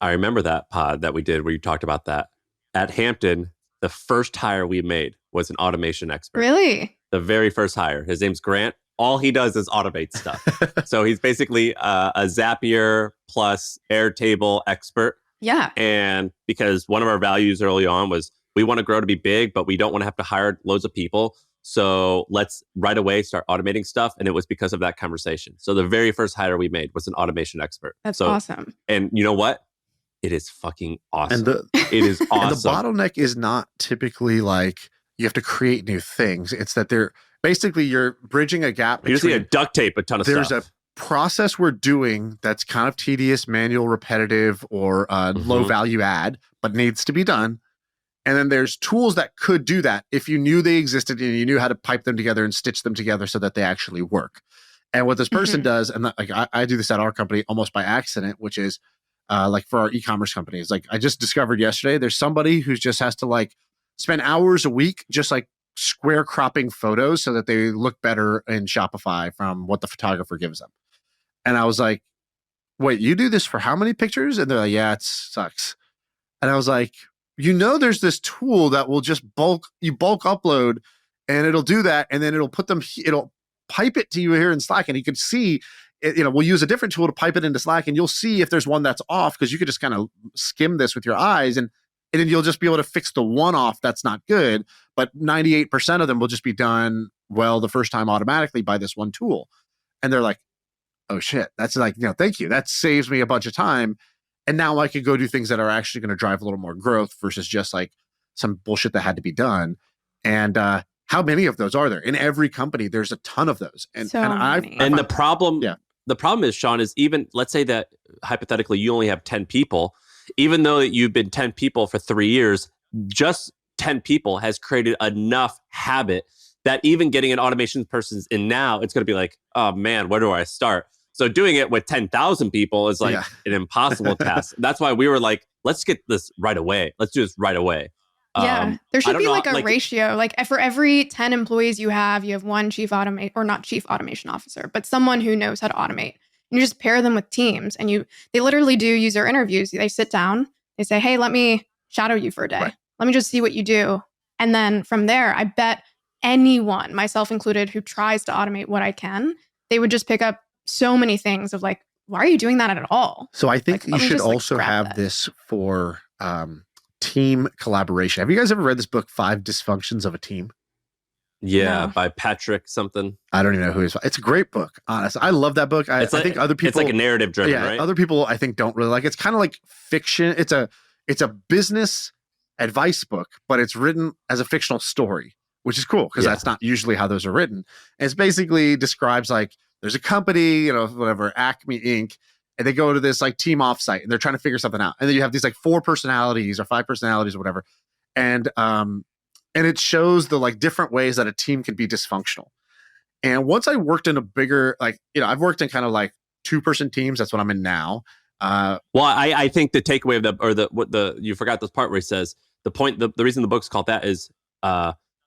I remember that pod that we did where you talked about that. At Hampton, the first hire we made was an automation expert. Really? The very first hire. His name's Grant. All he does is automate stuff. So he's basically a Zapier plus Airtable expert. Yeah. And because one of our values early on was we want to grow to be big, but we don't want to have to hire loads of people. So let's right away start automating stuff. And it was because of that conversation. So the very first hire we made was an automation expert. That's awesome. And you know what? It is fucking awesome. And it is awesome. And the bottleneck is not typically like you have to create new things. It's that you're bridging a gap. You just need to duct tape a ton of stuff. There's a process we're doing that's kind of tedious, manual, repetitive, or low value add, but needs to be done. And then there's tools that could do that if you knew they existed and you knew how to pipe them together and stitch them together so that they actually work. And what this person does, and like I do this at our company almost by accident, which is like for our e-commerce companies. Like I just discovered yesterday, there's somebody who just has to like spend hours a week just like square cropping photos so that they look better in Shopify from what the photographer gives them. And I was like, wait, you do this for how many pictures? And they're like, yeah, it sucks. And I was like, you know, there's this tool that will just bulk upload and it'll do that. And then it'll pipe it to you here in Slack. And you can see it, you know, we'll use a different tool to pipe it into Slack and you'll see if there's one that's off because you could just kind of skim this with your eyes and then you'll just be able to fix the one off that's not good. But 98% of them will just be done well the first time automatically by this one tool. And they're like, oh shit, that's like, you know, thank you. That saves me a bunch of time. And now I could go do things that are actually going to drive a little more growth versus just like some bullshit that had to be done. And how many of those are there? In every company, there's a ton of those. And the problem is, Shaan, is even, let's say that hypothetically you only have 10 people, even though you've been 10 people for 3 years, just 10 people has created enough habit that even getting an automation person in now, it's going to be like, oh man, where do I start? So doing it with 10,000 people is like an impossible task. That's why we were like, let's get this right away. Let's do this right away. Yeah, there should be like a ratio. Like for every 10 employees you have one chief automation officer, but someone who knows how to automate. And you just pair them with teams and they literally do user interviews. They sit down, they say, hey, let me shadow you for a day. Right. Let me just see what you do. And then from there, I bet anyone, myself included, who tries to automate what I can, they would just pick up so many things of like, why are you doing that at all? So I think you should also have this for team collaboration. Have you guys ever read this book, 5 Dysfunctions of a Team? Yeah, by Patrick something. I don't even know who it's by. It's a great book, honestly. I love that book. I think other people... It's like a narrative driven, right? Other people I think don't really like it. It's kind of like fiction. It's a business advice book, but it's written as a fictional story, which is cool because that's not usually how those are written. And it's basically describes like there's a company, you know, whatever, Acme Inc., and they go to this like team offsite and they're trying to figure something out. And then you have these like 4 personalities or 5 personalities or whatever. And it shows the like different ways that a team can be dysfunctional. And once I worked in a bigger, like, you know, I've worked in kind of like 2-person teams. That's what I'm in now. Well, I think the takeaway of you forgot this part where he says the reason the book's called that is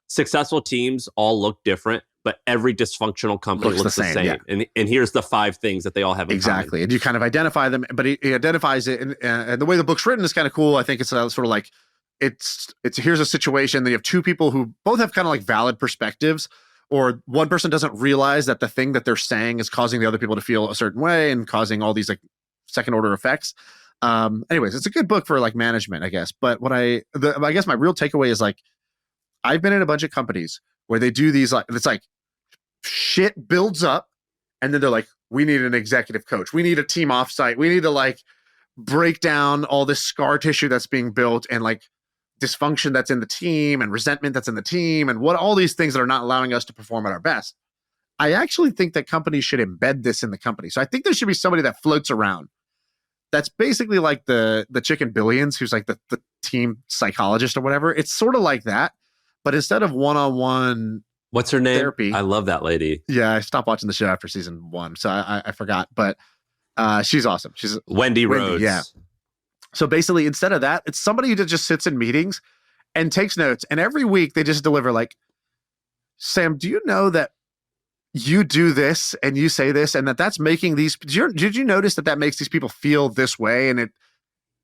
successful teams all look different, but every dysfunctional company looks the same. Yeah. And here's the 5 things that they all have in exactly common. And you kind of identify them, but he identifies it, and the way the book's written is kind of cool. I think it's sort of like it's here's a situation that you have 2 people who both have kind of like valid perspectives, or one person doesn't realize that the thing that they're saying is causing the other people to feel a certain way and causing all these like second order effects. Anyways, it's a good book for like management, I guess. But I guess my real takeaway is like, I've been in a bunch of companies where they do these, like, it's like shit builds up and then they're like, we need an executive coach. We need a team offsite. We need to like break down all this scar tissue that's being built and like dysfunction that's in the team and resentment that's in the team and what all these things that are not allowing us to perform at our best. I actually think that companies should embed this in the company. So I think there should be somebody that floats around. That's basically like the Chicken Billions, who's like the team psychologist or whatever. It's sort of like that, but instead of one-on-one What's her name? therapy. I love that lady. Yeah, I stopped watching the show after season 1, so I forgot. But she's awesome. She's Wendy Rhodes. Yeah. So basically, instead of that, it's somebody who just sits in meetings and takes notes. And every week they just deliver like, Sam, do you know that you do this and you say this and that's making these, did you notice that makes these people feel this way? And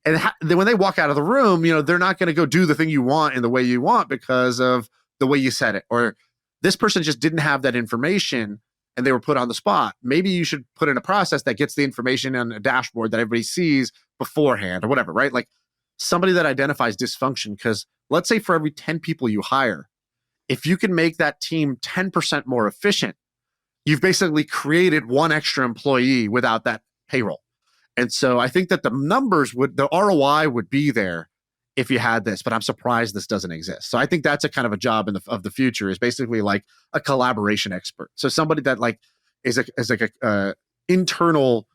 then when they walk out of the room, you know, they're not going to go do the thing you want in the way you want because of the way you said it. Or this person just didn't have that information and they were put on the spot. Maybe you should put in a process that gets the information on a dashboard that everybody sees beforehand or whatever, right? Like somebody that identifies dysfunction, because let's say for every 10 people you hire, if you can make that team 10% more efficient, you've basically created 1 extra employee without that payroll. And so I think that the ROI would be there if you had this, but I'm surprised this doesn't exist. So I think that's a kind of a job of the future, is basically like a collaboration expert. So somebody that like is like a internal,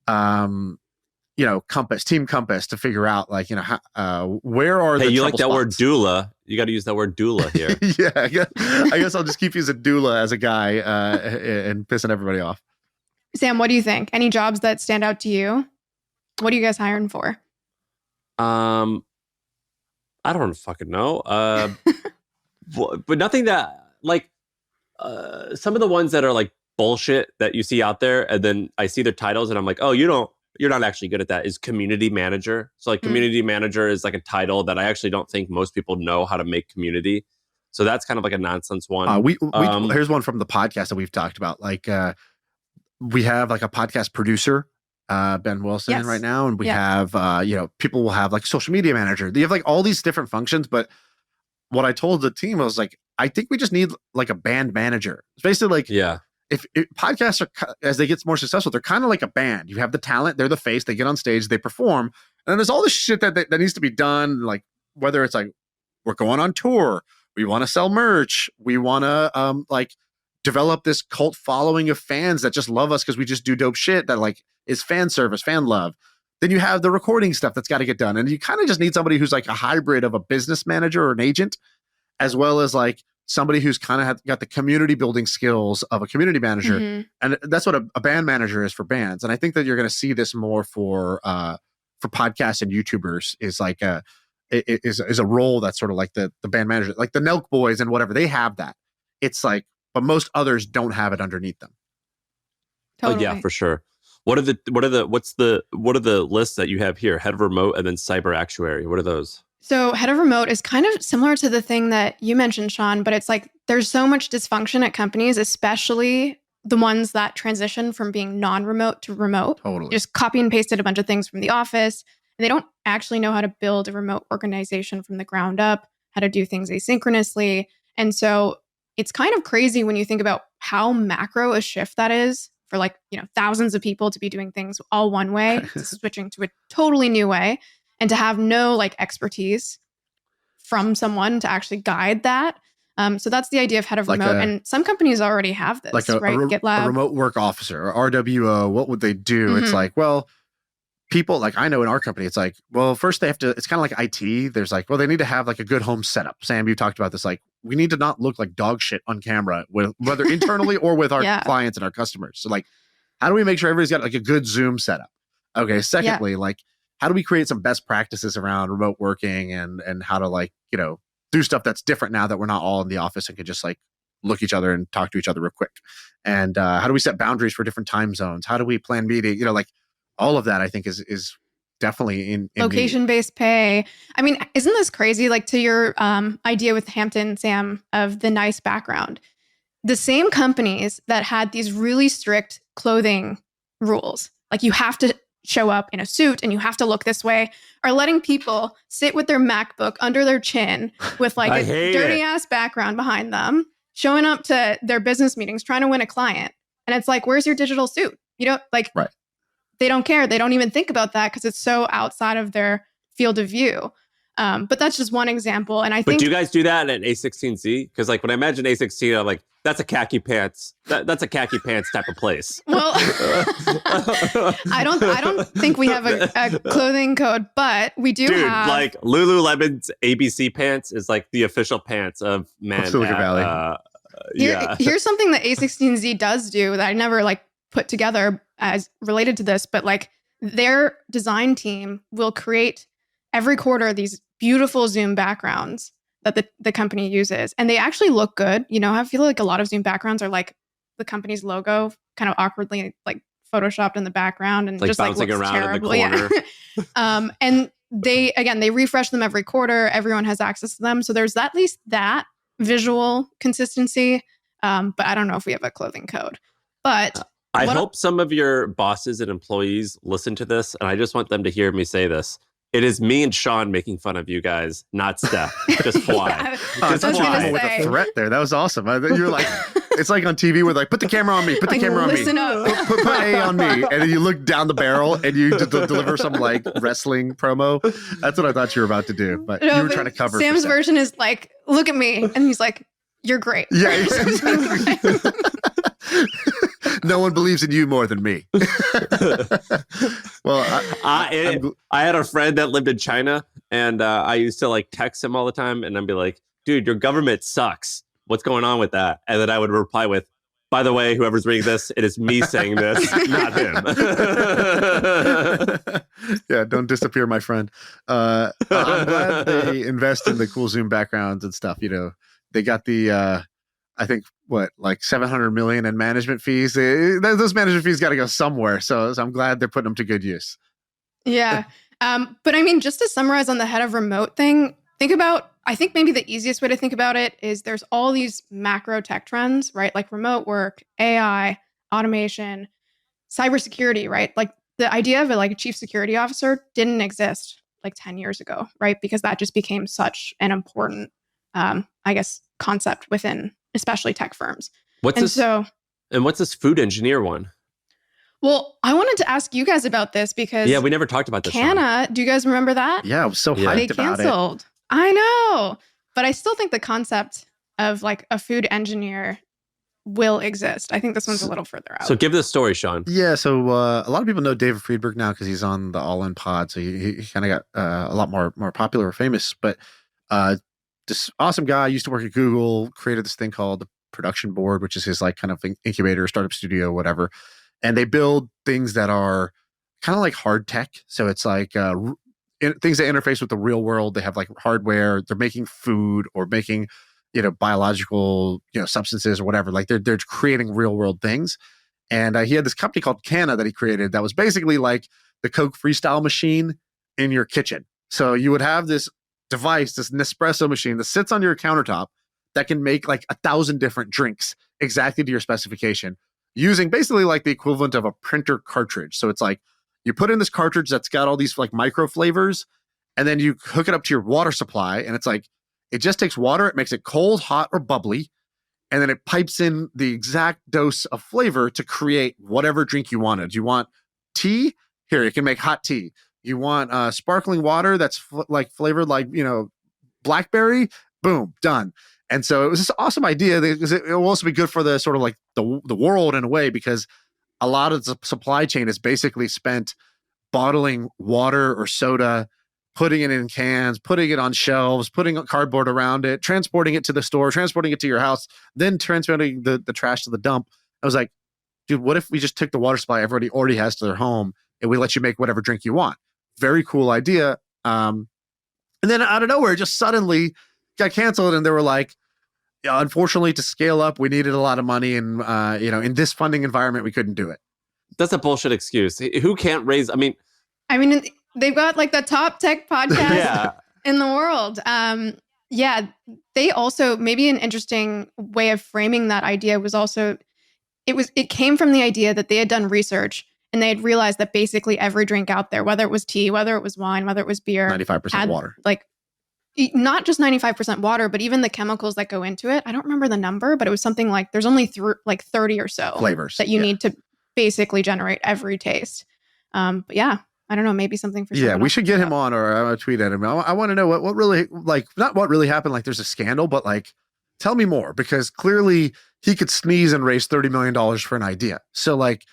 you know, team compass to figure out like, you know, how, where are the you trouble like that spots? word doula? You got to use that word doula here. Yeah, I guess I'll just keep using doula as a guy and pissing everybody off. Sam, what do you think? Any jobs that stand out to you? What are you guys hiring for? I don't fucking know. But nothing that like some of the ones that are like bullshit that you see out there, and then I see their titles and I'm like, oh, you're not actually good at that, is community manager. So like community manager is like a title that I actually don't think most people know how to make community. So that's kind of like a nonsense one. Here's one from the podcast that we've talked about. Like we have like a podcast producer, Ben Wilson right now. And we have, you know, people will have like a social media manager. They have like all these different functions. But what I told the team was like, I think we just need like a band manager. It's basically like, if podcasts are, as they get more successful, they're kind of like a band. You have the talent, they're the face, they get on stage, they perform. And then there's all this shit that needs to be done. Like whether it's like, we're going on tour, we want to sell merch, we want to like develop this cult following of fans that just love us because we just do dope shit that like is fan service, fan love. Then you have the recording stuff that's got to get done. And you kind of just need somebody who's like a hybrid of a business manager or an agent, as well as like somebody who's kind of got the community building skills of a community manager. Mm-hmm. And that's what a band manager is for bands. And I think that you're going to see this more for podcasts and YouTubers, is like is a role that's sort of like the band manager, like the Nelk Boys and whatever, they have that. It's like, but most others don't have it underneath them. Totally. Oh yeah, for sure. What are the lists that you have here? Head of remote and then cyber actuary. What are those? So head of remote is kind of similar to the thing that you mentioned, Shaan, but it's like there's so much dysfunction at companies, especially the ones that transition from being non-remote to remote. Totally. Just copy and pasted a bunch of things from the office. And they don't actually know how to build a remote organization from the ground up, how to do things asynchronously. And so it's kind of crazy when you think about how macro a shift that is for like, you know, thousands of people to be doing things all one way, to switching to a totally new way, and to have no like expertise from someone to actually guide that. So that's the idea of head of Like remote. a- and some companies already have this, like a right? GitLab. remote work officer or RWO. What would they do? It's Mhm. like, well, people like I know in our company, it's like, well, first they have to, it's kind of like IT. There's like, well, they need to have like a good home setup. Sam, you talked about this. Like, we need to not look like dog shit on camera, whether internally or with our Yeah. clients and our customers. So like, how do we make sure everybody's got like a good Zoom setup? Okay. Secondly, like, how do we create some best practices around remote working and how to like, do stuff that's different now that we're not all in the office and can just like look each other and talk to each other real quick? And how do we set boundaries for different time zones? How do we plan meeting? Like all of that, I think is definitely in need. Location-based pay. I mean, isn't this crazy? Like to your idea with Hampton, Sam, of the nice background. The same companies that had these really strict clothing rules, like you have to show up in a suit and you have to look this way, are letting people sit with their MacBook under their chin with like a dirty ass background behind them, showing up to their business meetings, trying to win a client. And it's like, where's your digital suit? Like, right. They don't care. They don't even think about that because it's so outside of their field of view. But that's just one example. And I think. But do you guys do that at A16Z? Because like when I imagine A16, I'm like, that's a khaki pants. That's a khaki pants type of place. Well, I don't think we have a clothing code, but we do have. Like Lululemon's ABC pants is like the official pants of men. Silicon Valley. Here's something that A16Z does do that I never like put together as related to this, but like their design team will create every quarter these beautiful Zoom backgrounds that the company uses, and they actually look good. I feel like a lot of Zoom backgrounds are like the company's logo kind of awkwardly like photoshopped in the background and like just like bouncing looks around terrible. in the corner. Yeah. And they refresh them every quarter. Everyone has access to them, so there's at least that visual consistency. But I don't know if we have a clothing code. But I hope some of your bosses and employees listen to this, and I just want them to hear me say this. It is me and Shaan making fun of you guys, not Steph. Just fly. Yeah, Just I was gonna fly. With say. a threat there. That was awesome. You're like, it's like on TV where like, put the camera on me, put the Like, camera on me. listen up. Put A on me. And then you look down the barrel and you deliver some like wrestling promo. That's what I thought you were about to do. But No, you were but trying to cover. Sam's version is like, look at me. And he's like, you're great. Yeah, exactly. No one believes in you more than me. Well, I had a friend that lived in China, and I used to like text him all the time, and I'd be like, dude, your government sucks. What's going on with that? And then I would reply with, by the way, whoever's reading this, it is me saying this, not him. Yeah, don't disappear, my friend. I'm glad they invest in the cool Zoom backgrounds and stuff. They got the I think like 700 million in management fees. Those management fees got to go somewhere. So I'm glad they're putting them to good use. Yeah. But I mean, just to summarize on the head of remote thing, I think maybe the easiest way to think about it is there's all these macro tech trends, right? Like remote work, AI, automation, cybersecurity, right? Like the idea of a chief security officer didn't exist like 10 years ago, right? Because that just became such an important, concept within especially tech firms. What's this food engineer one? Well, I wanted to ask you guys about this because we never talked about this. Canna, do you guys remember that? Yeah, I was so hyped They about it. canceled. I know. But I still think the concept of like a food engineer will exist. I think this one's a little further out. So give the story, Shaan. Yeah, so a lot of people know David Friedberg now because he's on the All In Pod. So he kind of got a lot more popular or famous. But this awesome guy used to work at Google, created this thing called the Production Board, which is his like kind of incubator, startup studio, whatever. And they build things that are kind of like hard tech. So it's like things that interface with the real world. They have like hardware. They're making food or making, biological, substances or whatever. Like they're creating real world things. And he had this company called Canna that he created that was basically like the Coke Freestyle machine in your kitchen. So you would have this device, this Nespresso machine that sits on your countertop that can make like 1,000 different drinks exactly to your specification using basically like the equivalent of a printer cartridge. So it's like you put in this cartridge that's got all these like micro flavors, and then you hook it up to your water supply, and it's like it just takes water, it makes it cold, hot, or bubbly, and then it pipes in the exact dose of flavor to create whatever drink you wanted. Do you want tea? Here, you can make hot tea. You want sparkling water that's flavored like, blackberry? Boom, done. And so it was this awesome idea because it will also be good for the sort of like the world in a way, because a lot of the supply chain is basically spent bottling water or soda, putting it in cans, putting it on shelves, putting cardboard around it, transporting it to the store, transporting it to your house, then transporting the trash to the dump. I was like, dude, what if we just took the water supply everybody already has to their home and we let you make whatever drink you want? Very cool idea. And then out of nowhere, just suddenly got canceled, and they were like, yeah, unfortunately, to scale up, we needed a lot of money, and in this funding environment, we couldn't do it. That's a bullshit excuse. Who can't raise? I mean, they've got like the top tech podcast in the world. They also, maybe an interesting way of framing that idea was also, it came from the idea that they had done research and they had realized that basically every drink out there, whether it was tea, whether it was wine, whether it was beer, 95% water. Like, not just 95% water, but even the chemicals that go into it. I don't remember the number, but it was something like there's only 30 or so flavors that you need to basically generate every taste. But yeah, I don't know, maybe something for we should get him on, or I'll tweet at him. I want to know what really, like, not what really happened, like there's a scandal, but like, tell me more, because clearly he could sneeze and raise $30 million for an idea. So like,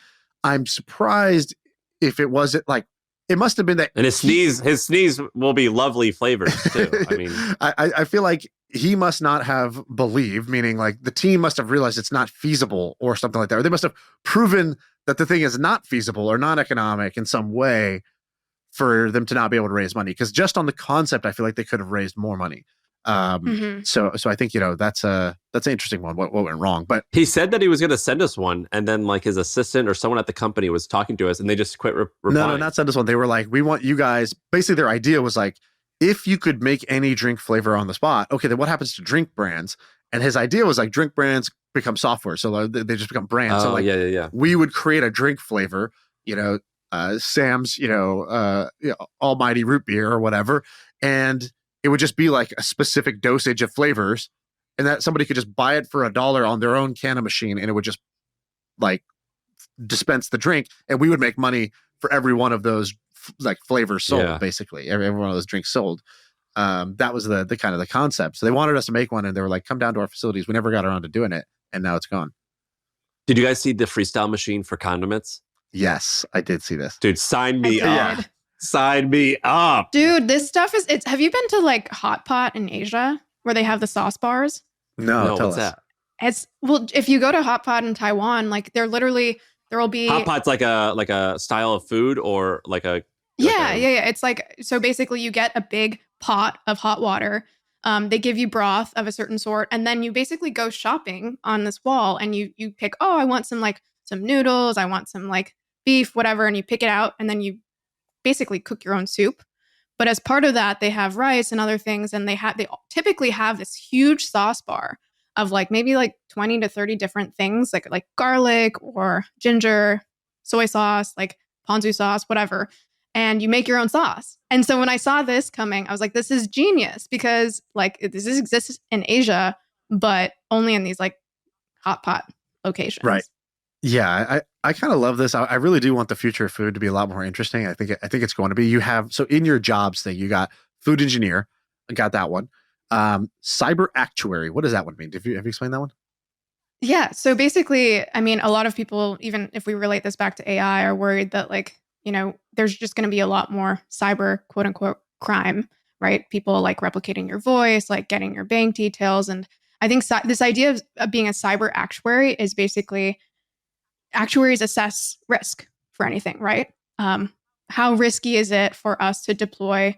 I'm surprised if it wasn't like, it must have been that. And his sneeze will be lovely flavors too. I mean, I feel like he must not have believed, meaning like the team must have realized it's not feasible or something like that. Or they must have proven that the thing is not feasible or non-economic in some way for them to not be able to raise money. Because just on the concept, I feel like they could have raised more money. So I think, that's an interesting one. What went wrong? But he said that he was going to send us one, and then like his assistant or someone at the company was talking to us, and they just quit replying. No, not send us one. They were like, we want you guys. Basically, their idea was like, if you could make any drink flavor on the spot, okay, then what happens to drink brands? And his idea was like, drink brands become software, so they just become brands. So like, we would create a drink flavor, Sam's, almighty root beer or whatever, and it would just be like a specific dosage of flavors, and that somebody could just buy it for $1 on their own canna machine, and it would just like dispense the drink, and we would make money for every one of those like flavors sold, basically every one of those drinks sold. That was the kind of the concept. So they wanted us to make one, and they were like, come down to our facilities. We never got around to doing it, and now it's gone. Did you guys see the freestyle machine for condiments? Yes, I did see this. Dude, sign me up. Sign me up. Dude, this stuff is, have you been to like Hot Pot in Asia where they have the sauce bars? No, tell what's us. That? If you go to Hot Pot in Taiwan, like there will be Hot Pot's like a style of food, or like a yeah. It's like, so basically you get a big pot of hot water. They give you broth of a certain sort, and then you basically go shopping on this wall, and you pick, I want some noodles, I want some like beef, whatever, and you pick it out, and then you basically cook your own soup. But as part of that, they have rice and other things, and they typically have this huge sauce bar of like maybe like 20 to 30 different things, like garlic or ginger, soy sauce, like ponzu sauce, whatever. And you make your own sauce. And so when I saw this coming, I was like, this is genius, because like this exists in Asia, but only in these like hot pot locations. Right. Yeah, I kind of love this. I really do want the future of food to be a lot more interesting. I think it's going to be. You have, so in your jobs thing, you got food engineer, I got that one. Cyber actuary, what does that one mean? Have you explained that one? Yeah, so basically, I mean, a lot of people, even if we relate this back to AI, are worried that there's just going to be a lot more cyber quote unquote crime, right? People like replicating your voice, like getting your bank details. And I think this idea of being a cyber actuary is basically, actuaries assess risk for anything, right? How risky is it for us to deploy,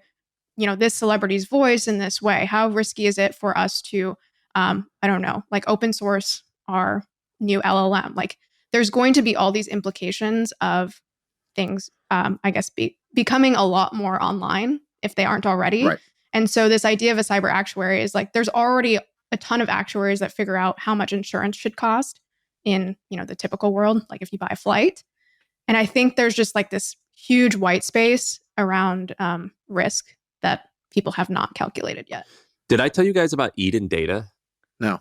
this celebrity's voice in this way? How risky is it for us to, like open source our new LLM? Like there's going to be all these implications of things, I guess, becoming a lot more online if they aren't already. Right. And so this idea of a cyber actuary is like, there's already a ton of actuaries that figure out how much insurance should cost in, the typical world, like if you buy a flight. And I think there's just like this huge white space around risk that people have not calculated yet. Did I tell you guys about Eden Data? No.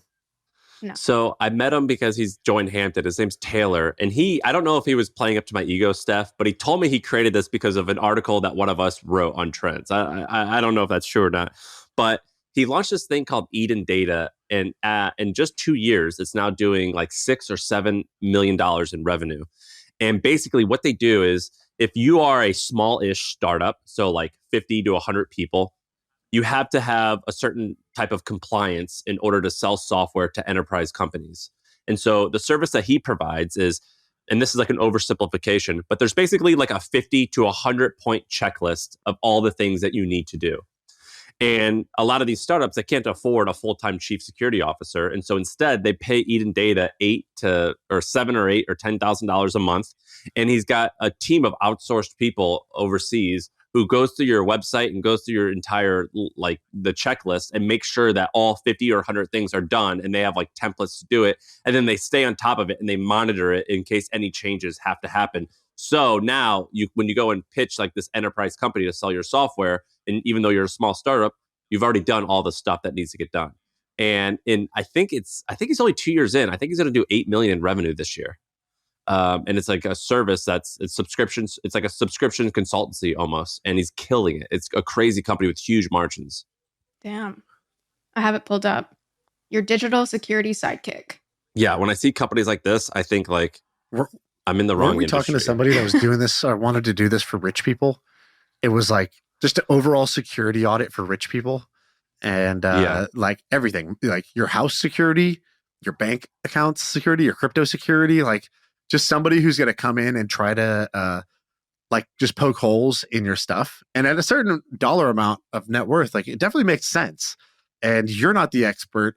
So I met him because he's joined Hampton. His name's Taylor. And I don't know if he was playing up to my ego, Steph, but he told me he created this because of an article that one of us wrote on Trends. I don't know if that's true or not, but he launched this thing called Eden Data. And in just 2 years, it's now doing like $6 or $7 million in revenue. And basically what they do is if you are a small-ish startup, so like 50 to 100 people, you have to have a certain type of compliance in order to sell software to enterprise companies. And so the service that he provides is, and this is like an oversimplification, but there's basically like a 50 to 100 point checklist of all the things that you need to do. And a lot of these startups, they can't afford a full-time chief security officer. And so instead they pay Eden Data $7 or $8 or $10,000 a month. And he's got a team of outsourced people overseas who goes through your website and goes through your entire, like the checklist and make sure that all 50 or 100 things are done. And they have like templates to do it. And then they stay on top of it and they monitor it in case any changes have to happen. So now when you go and pitch like this enterprise company to sell your software, and even though you're a small startup, you've already done all the stuff that needs to get done. And I think he's only 2 years in. I think he's going to do 8 million in revenue this year. And it's like a service it's subscriptions. It's like a subscription consultancy almost. And he's killing it. It's a crazy company with huge margins. Damn. I have it pulled up. Your digital security sidekick. Yeah. When I see companies like this, I think like I'm in the wrong industry. Talking to somebody that was doing this or wanted to do this for rich people. It was like just an overall security audit for rich people. And like everything, like your house security, your bank accounts security, your crypto security, like just somebody who's going to come in and try to like just poke holes in your stuff. And at a certain dollar amount of net worth, like it definitely makes sense. And you're not the expert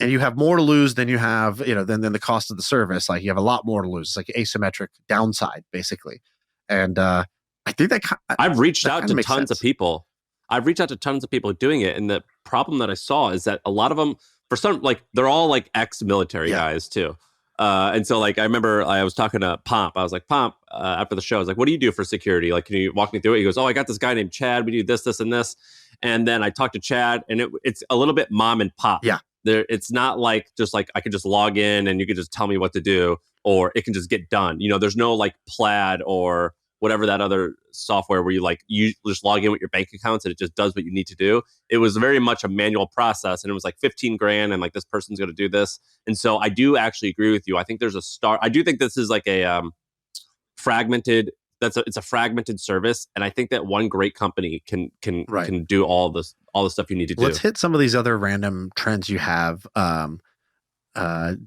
and you have more to lose than you have, than the cost of the service. Like you have a lot more to lose. It's like asymmetric downside basically. And I think that I've reached out to tons of people. I've reached out to tons of people doing it. And the problem that I saw is that a lot of them, for some, like they're all like ex-military guys too. And so like, I remember I was talking to Pomp. I was like, Pomp, after the show, I was like, what do you do for security? Like, can you walk me through it? He goes, oh, I got this guy named Chad. We do this, this, and this. And then I talked to Chad and it's a little bit mom and pop. Yeah. It's not like just like I could just log in and you could just tell me what to do, or it can just get done. There's no like Plaid or whatever that other software where you just log in with your bank accounts and it just does what you need to do. It was very much a manual process, and it was like 15 grand and like this person's going to do this. And so I do actually agree with you. I think there's I do think this is like a fragmented. It's a fragmented service, and I think that one great company can do all the stuff you need to do. Let's hit some of these other random trends you have. Don't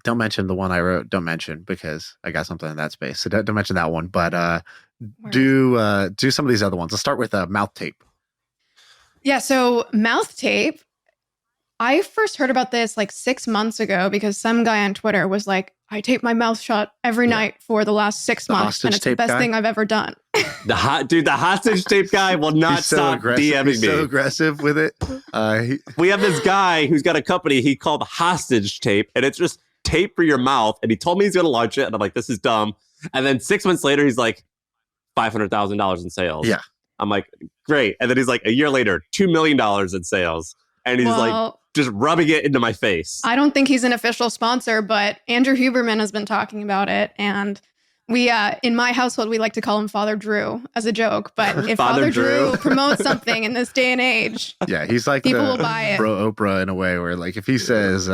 mention the one I wrote. Don't mention because I got something in that space. So don't mention that one. But do some of these other ones. Let's start with mouth tape. Yeah. So mouth tape. I first heard about this like 6 months ago because some guy on Twitter was like, I tape my mouth shut every night for the last 6 months. And it's the best thing I've ever done. The hostage tape guy will not stop DMing me. He's so aggressive with it. We have this guy who's got a company he called Hostage Tape, and it's just tape for your mouth. And he told me he's going to launch it. And I'm like, this is dumb. And then 6 months later, he's like, $500,000 in sales. Yeah. I'm like, great. And then he's like, a year later, $2 million in sales. And he's like, just rubbing it into my face. I don't think he's an official sponsor, but Andrew Huberman has been talking about it. And we, in my household, we like to call him Father Drew as a joke. But if Father Drew promotes something in this day and age, yeah, he's like people will buy it. Bro Oprah in a way where like if he says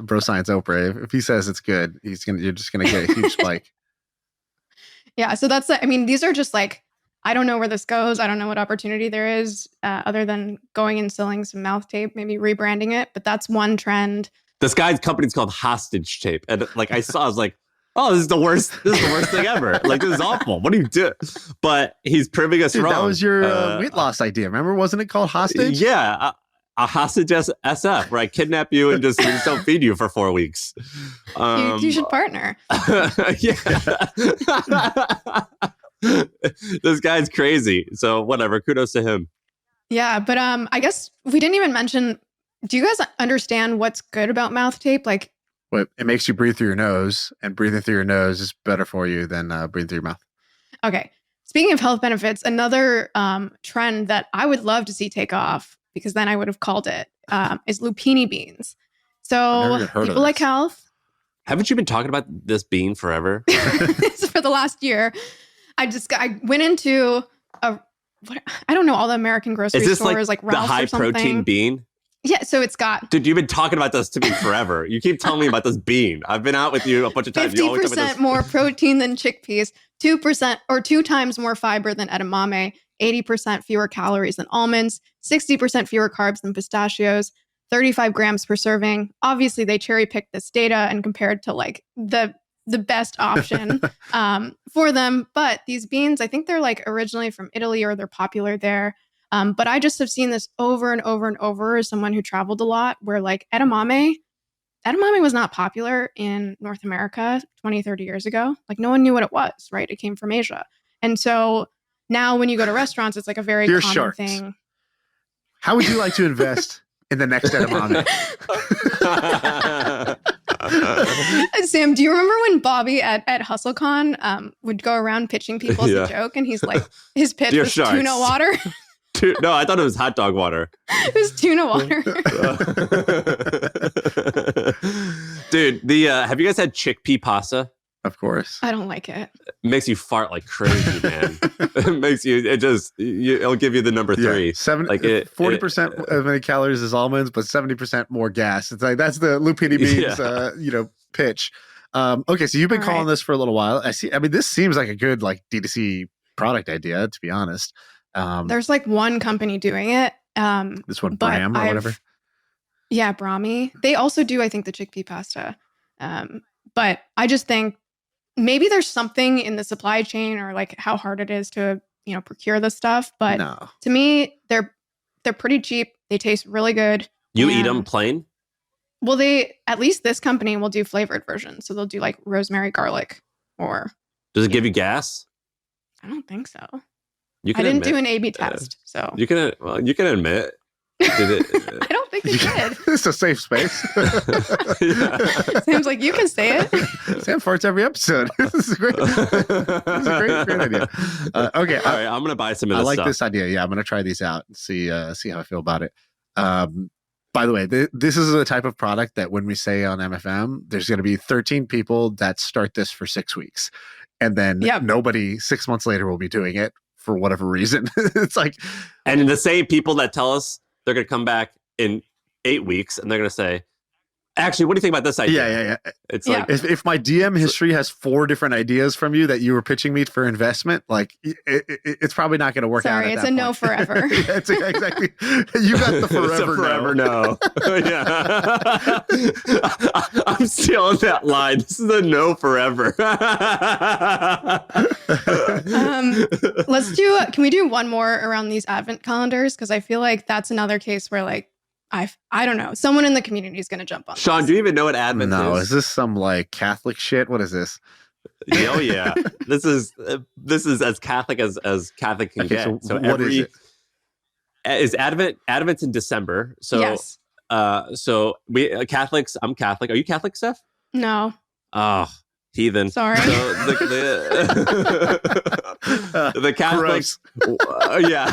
Bro Science Oprah, if he says it's good, you're just gonna get a huge spike. Yeah, so these are just like, I don't know where this goes. I don't know what opportunity there is other than going and selling some mouth tape, maybe rebranding it. But that's one trend. This guy's company's called Hostage Tape. And like I was like, oh, this is the worst thing ever. Like, this is awful. What do you do? But he's proving us wrong. That was your weight loss idea. Remember, wasn't it called Hostage? Yeah. A hostage SF where I kidnap you and just don't feed you for 4 weeks. You should partner. Yeah. This guy's crazy. So whatever. Kudos to him. Yeah, but I guess we didn't even mention. Do you guys understand what's good about mouth tape? Like, well, it makes you breathe through your nose, and breathing through your nose is better for you than breathing through your mouth. Okay. Speaking of health benefits, another trend that I would love to see take off, because then I would have called it, is Lupini Beans. So people like health. Haven't you been talking about this bean forever? For the last year. I went into I don't know, all the American grocery stores, like Ralph's the high or something. protein bean? Yeah, so it's got Dude, you've been talking about this to me forever. You keep telling me about this bean. I've been out with you a bunch of times. 50% more protein than chickpeas, 2% or 2 times more fiber than edamame, 80% fewer calories than almonds, 60% fewer carbs than pistachios, 35 grams per serving. Obviously, they cherry picked this data and compared to like the best option for them. But these beans, I think they're like originally from Italy or they're popular there. But I just have seen this over and over and over as someone who traveled a lot, where like edamame was not popular in North America 20, 30 years ago. Like no one knew what it was, right? It came from Asia. And so now when you go to restaurants, it's like a very Dear common Sharks, thing. how would you like to invest in the next edamame? Sam, do you remember when Bobby at HustleCon would go around pitching people as a joke, and he's like, his pitch Dear was Sharks. tuna water? No, I thought it was hot dog water. It was tuna water. Dude, have you guys had chickpea pasta? Of course. I don't like it. It makes you fart like crazy, man. It'll give you the number 3. 40% as many calories as almonds, but 70% more gas. It's like that's the Lupini Beans, pitch. Okay, so you've been calling this for a little while. I mean, this seems like a good like D2C product idea, to be honest. There's like one company doing it. This one, Bram or whatever. Yeah, Brahmi. They also do, I think, the chickpea pasta. But I just think maybe there's something in the supply chain or like how hard it is to, procure this stuff. But to me, they're pretty cheap. They taste really good. You eat them plain? Well, at least this company will do flavored versions. So they'll do like rosemary, garlic, or. Does it give you gas? I don't think so. I didn't do an A/B test, so you can admit. Did it? I don't think it did. It's a safe space. Sam's like, you can say it. Sam farts every episode. This is great. This is a great idea. Okay, all right. I'm gonna buy some of this. I like stuff. this idea. Yeah, I'm gonna try these out and see how I feel about it. By the way, this is the type of product that when we say on MFM, there's going to be 13 people that start this for 6 weeks, and then nobody 6 months later will be doing it. For whatever reason. It's like, and the same people that tell us they're going to come back in 8 weeks and they're going to say, actually, what do you think about this idea? Yeah. It's like, if my DM history has 4 different ideas from you that you were pitching me for investment, like it's probably not going to work out. Sorry, it's a no forever. Yeah, exactly. You got the forever no. Yeah. I'm still on that line. This is a no forever. Can we do one more around these advent calendars? Because I feel like that's another case where like, I don't know. Someone in the community is going to jump on. Sean, do you even know what Advent is? No, is this some like Catholic shit? What is this? Oh yeah, this is as Catholic as Catholic can get. So what is it? Is Advent's in December. So yes. So we Catholics. I'm Catholic. Are you Catholic, Steph? No. Oh, heathen. Sorry. So the Catholics. Yeah.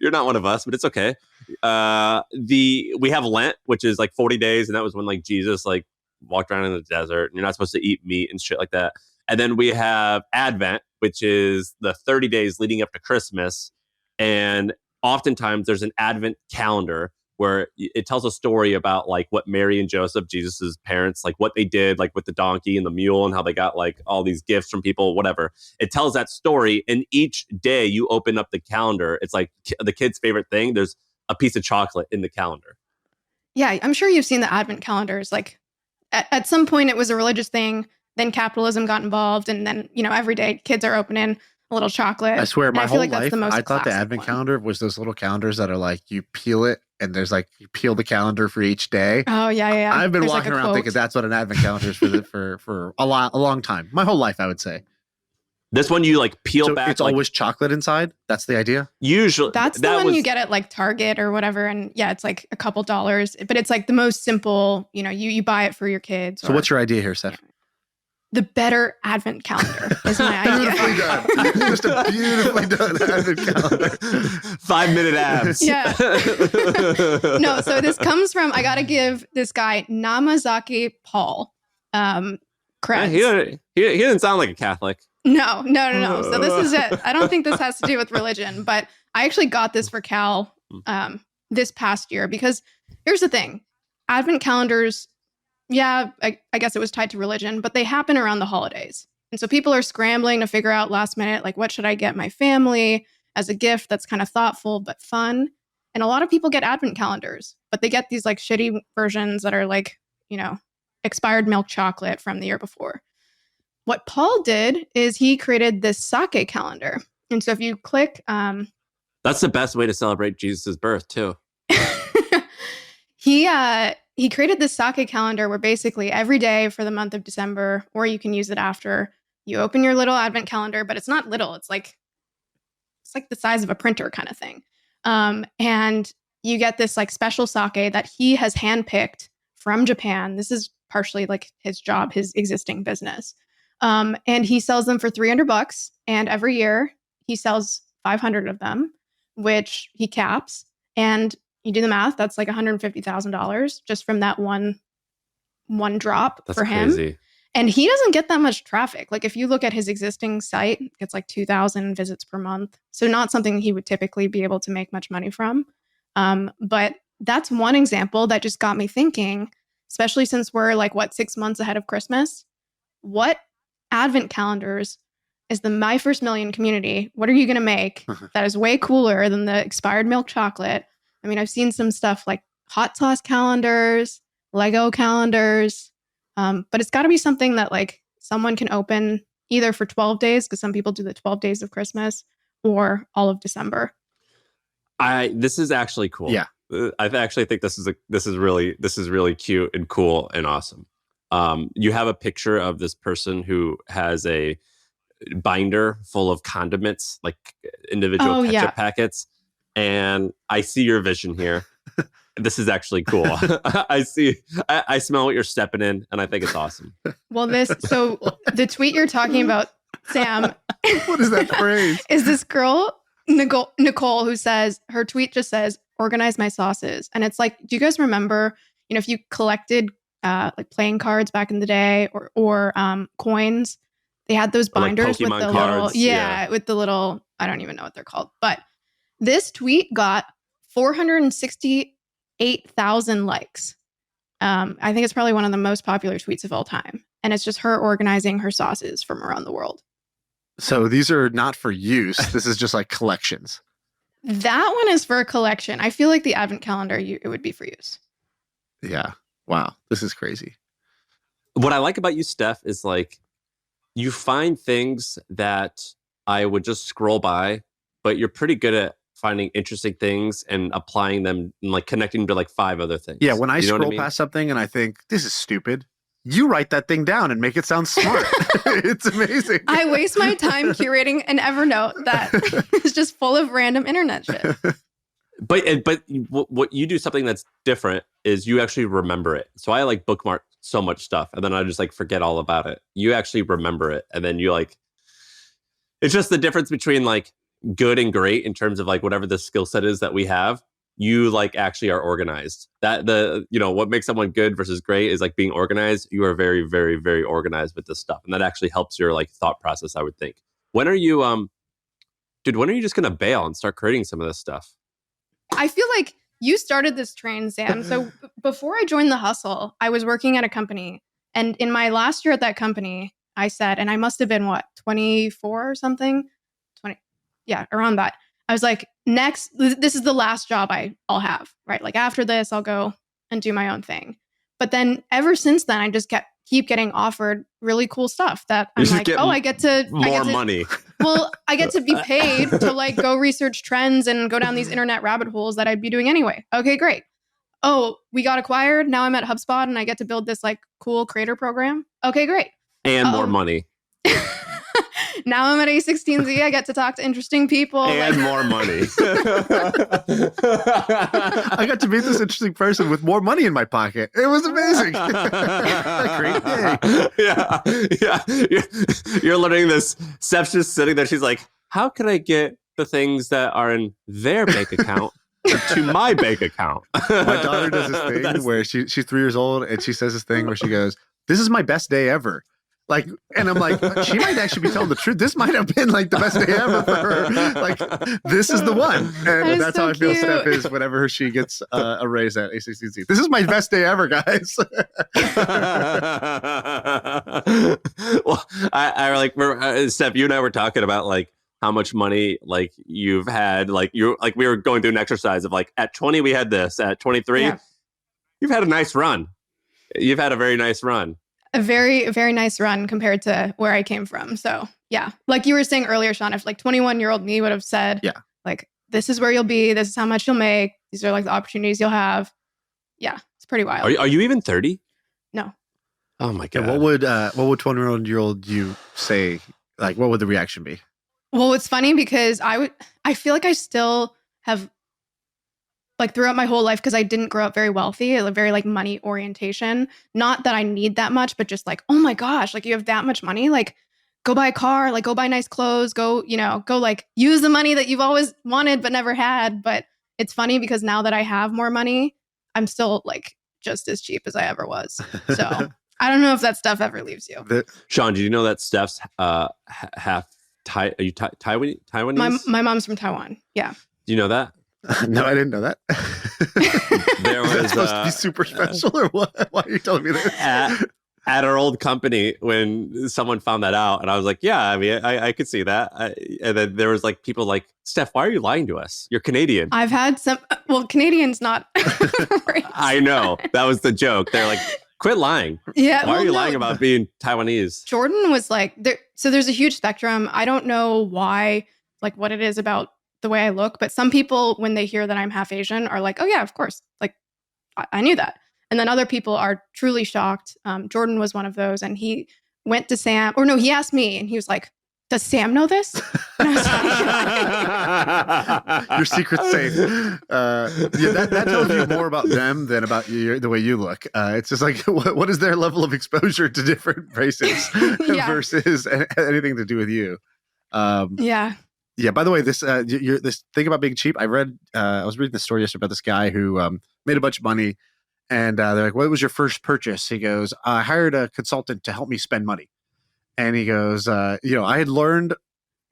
You're not one of us, but it's okay. We have Lent, which is like 40 days, and that was when like Jesus like walked around in the desert, and you're not supposed to eat meat and shit like that. And then we have Advent, which is the 30 days leading up to Christmas, and oftentimes there's an Advent calendar where it tells a story about like what Mary and Joseph, Jesus's parents, like what they did, like with the donkey and the mule and how they got like all these gifts from people, whatever. It tells that story. And each day you open up the calendar, it's like the kid's favorite thing. There's a piece of chocolate in the calendar. Yeah, I'm sure you've seen the Advent calendars. Like at some point it was a religious thing. Then capitalism got involved. And then, every day kids are opening a little chocolate. I swear, my whole life, I thought the Advent calendar was those little calendars that are like, you peel it and there's like, you peel the calendar for each day. Oh, yeah. I've been walking around thinking that's what an Advent calendar is for a long time. My whole life, I would say. This one you like peel back. It's always chocolate inside. That's the idea. Usually. That's the one you get at like Target or whatever. And yeah, it's like a couple dollars, but it's like the most simple, you buy it for your kids. So what's your idea here, Steph? The better Advent calendar is my idea. Beautifully done. Just a beautifully done Advent calendar. 5-minute abs. Yeah. No, so this comes from, I got to give this guy Namazaki Paul credits. He didn't sound like a Catholic. No. So this is it. I don't think this has to do with religion, but I actually got this for Cal this past year, because here's the thing. Advent calendars, yeah, I guess it was tied to religion, but they happen around the holidays. And so people are scrambling to figure out last minute, like, what should I get my family as a gift that's kind of thoughtful but fun? And a lot of people get Advent calendars, but they get these like shitty versions that are like, you know, expired milk chocolate from the year before. What Paul did is he created this sake calendar. And so if you click... That's the best way to celebrate Jesus' birth, too. He created this sake calendar where basically every day for the month of December, or you can use it after, you open your little Advent calendar, but it's not little. It's like the size of a printer kind of thing. And you get this like special sake that he has handpicked from Japan. This is partially like his job, his existing business. And he sells them for $300. And every year he sells 500 of them, which he caps. And you do the math, that's like $150,000 just from that one drop for him. Crazy. And he doesn't get that much traffic. Like if you look at his existing site, it's like 2,000 visits per month. So not something he would typically be able to make much money from. But that's one example that just got me thinking, especially since we're like, 6 months ahead of Christmas? What Advent calendars is the My First Million community? What are you going to make that is way cooler than the expired milk chocolate? I mean, I've seen some stuff like hot sauce calendars, Lego calendars, but it's got to be something that like someone can open either for 12 days, because some people do the 12 days of Christmas, or all of December. This is actually cool. Yeah. I actually think this is really cute and cool and awesome. You have a picture of this person who has a binder full of condiments, like individual ketchup packets. And I see your vision here. This is actually cool. I smell what you're stepping in, and I think it's awesome. Well, so the tweet you're talking about, Sam. What is that phrase? Is this girl, Nicole, who says, her tweet just says, organize my sauces. And it's like, do you guys remember, if you collected like playing cards back in the day or coins, they had those binders like with the cards, little, with the little, I don't even know what they're called. But this tweet got 468,000 likes. I think it's probably one of the most popular tweets of all time. And it's just her organizing her sauces from around the world. So these are not for use. This is just like collections. That one is for a collection. I feel like the Advent calendar, it would be for use. Yeah. Wow. This is crazy. What I like about you, Steph, is like you find things that I would just scroll by, but you're pretty good at finding interesting things and applying them and like connecting to like 5 other things. Yeah. When I You know what scroll I mean? past something and I think this is stupid, you write that thing down and make it sound smart. It's amazing. I waste my time curating an Evernote that is just full of random internet shit. But what you do, something that's different, is you actually remember it. So I like bookmark so much stuff and then I just like forget all about it. You actually remember it, and then you like, it's just the difference between like good and great in terms of like whatever the skill set is that we have. You like actually are organized. That what makes someone good versus great is like being organized. You are very, very, very organized with this stuff, and that actually helps your like thought process, I would think. When are you when are you just gonna bail and start creating some of this stuff? I feel like you started this train, Sam. So before I joined The Hustle, I was working at a company, and in my last year at that company, I said, and I must have been 24 or something, 20, yeah, around that. I was like, this is the last job I'll have, right? Like after this, I'll go and do my own thing. But then ever since then, I just keep getting offered really cool stuff that I'm like, I get to money. Well, I get to be paid to like go research trends and go down these internet rabbit holes that I'd be doing anyway. Okay, great. Oh, we got acquired. Now I'm at HubSpot and I get to build this like cool creator program. Okay, great. And more money. Now I'm at A16Z. I get to talk to interesting people. And more money. I got to meet this interesting person with more money in my pocket. It was amazing. Great day. Yeah. You're learning this. Steph's just sitting there. She's like, how can I get the things that are in their bank account to my bank account? My daughter does this thing where she's 3 years old and she says this thing where she goes, "This is my best day ever." Like, and I'm like, she might actually be telling the truth. This might have been like the best day ever for her. Like, this is the one. And that's so how I feel cute. Steph is whenever she gets a raise at ACCC. This is my best day ever, guys. Well, I like, Steph, you and I were talking about like how much money like you've had. Like you, like we were going through an exercise of like at 20 we had this, at 23 you've had a nice run. You've had a very nice run. A very, very nice run compared to where I came from. So yeah, like you were saying earlier, Shaan, if like 21-year-old me would have said, like, this is where you'll be, this is how much you'll make, these are like the opportunities you'll have. Yeah, it's pretty wild. Are you even 30? No. Oh my God. Yeah, what would 21-year-old you say? Like, what would the reaction be? Well, it's funny because I feel like I still have, like throughout my whole life, because I didn't grow up very wealthy, a very like money orientation. Not that I need that much, but just like, oh my gosh, like you have that much money, like go buy a car, like go buy nice clothes, go like use the money that you've always wanted but never had. But it's funny because now that I have more money, I'm still like just as cheap as I ever was. So I don't know if that stuff ever leaves you. Shaan, did you know that Steph's half Thai? Are you Taiwanese? My mom's from Taiwan. Yeah. Do you know that? No, I didn't know that. There was Is that supposed to be super special, or what? Why are you telling me this? At our old company, when someone found that out, and I was like, yeah, I mean, I could see that. And then there was like people like, Steph, why are you lying to us? You're Canadian. I've had some, well, Canadian's not. Right. I know. That was the joke. They're like, quit lying. Yeah. Why are you lying about being Taiwanese? Jordan was like, so there's a huge spectrum. I don't know why, like what it is about the way I look, but some people, when they hear that I'm half Asian, are like, oh yeah, of course. Like, I knew that. And then other people are truly shocked. Jordan was one of those. And he went to Sam, or no, he asked me and he was like, does Sam know this? And I was like, your secret's safe. Yeah, that tells you more about them than about you, the way you look. It's just like, what is their level of exposure to different races versus anything to do with you? Yeah. By the way, this thing about being cheap. I was reading the story yesterday about this guy who made a bunch of money, and they're like, "What was your first purchase?" He goes, "I hired a consultant to help me spend money." And he goes, I had learned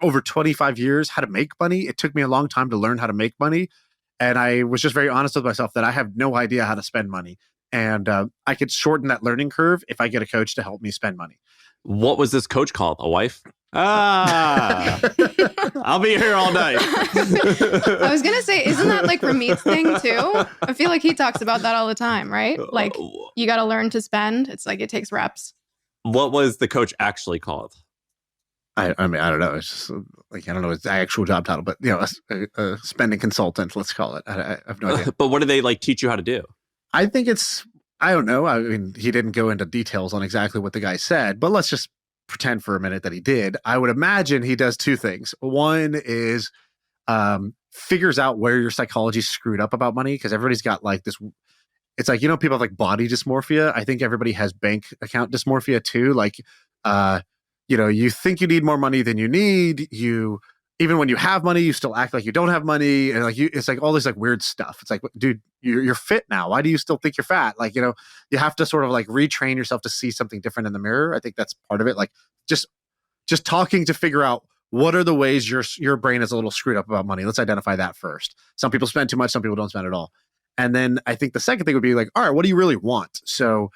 over 25 years how to make money. It took me a long time to learn how to make money, and I was just very honest with myself that I have no idea how to spend money, and I could shorten that learning curve if I get a coach to help me spend money. What was this coach called? A wife? I'll be here all night. I was going to say, isn't that like Ramit's thing too? I feel like he talks about that all the time, right? Like you got to learn to spend. It's like, it takes reps. What was the coach actually called? I mean, I don't know. It's just like, I don't know its actual job title, but a spending consultant, let's call it. I have no idea. But what do they like teach you how to do? I think I don't know. I mean, he didn't go into details on exactly what the guy said, but let's just pretend for a minute that he did. I would imagine he does two things. One is figures out where your psychology screwed up about money, because everybody's got like this. It's like, people have like body dysmorphia. I think everybody has bank account dysmorphia too. Like, you think you need more money than you need. Even when you have money, you still act like you don't have money. And like it's like all this like weird stuff. It's like, dude, you're fit now. Why do you still think you're fat? Like, you have to sort of like retrain yourself to see something different in the mirror. I think that's part of it. Like just talking to figure out what are the ways your brain is a little screwed up about money. Let's identify that first. Some people spend too much. Some people don't spend at all. And then I think the second thing would be like, all right, what do you really want? So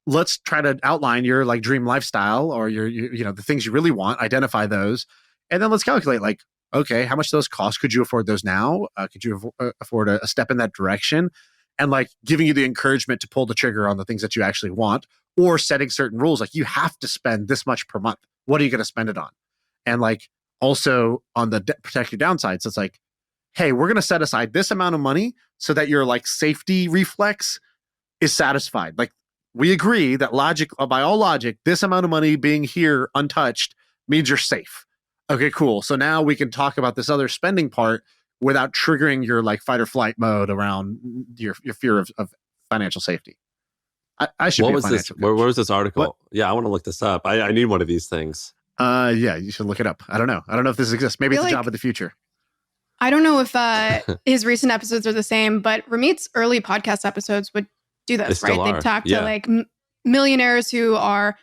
let's try to outline your like dream lifestyle, or your the things you really want, identify those. And then let's calculate like, okay, how much those cost? Could you afford those now? Could you afford a step in that direction? And like giving you the encouragement to pull the trigger on the things that you actually want, or setting certain rules. Like you have to spend this much per month. What are you going to spend it on? And like also on the protect your downsides. So it's like, hey, we're going to set aside this amount of money so that your like safety reflex is satisfied. Like we agree that by all logic, this amount of money being here untouched means you're safe. Okay, cool. So now we can talk about this other spending part without triggering your like fight or flight mode around your fear of financial safety. I should be a financial coach. Where was this article? What? Yeah, I want to look this up. I need one of these things. Yeah, you should look it up. I don't know if this exists. Maybe it's a job of the future. I don't know if his recent episodes are the same, but Ramit's early podcast episodes would do this, right? They'd talk to like millionaires who are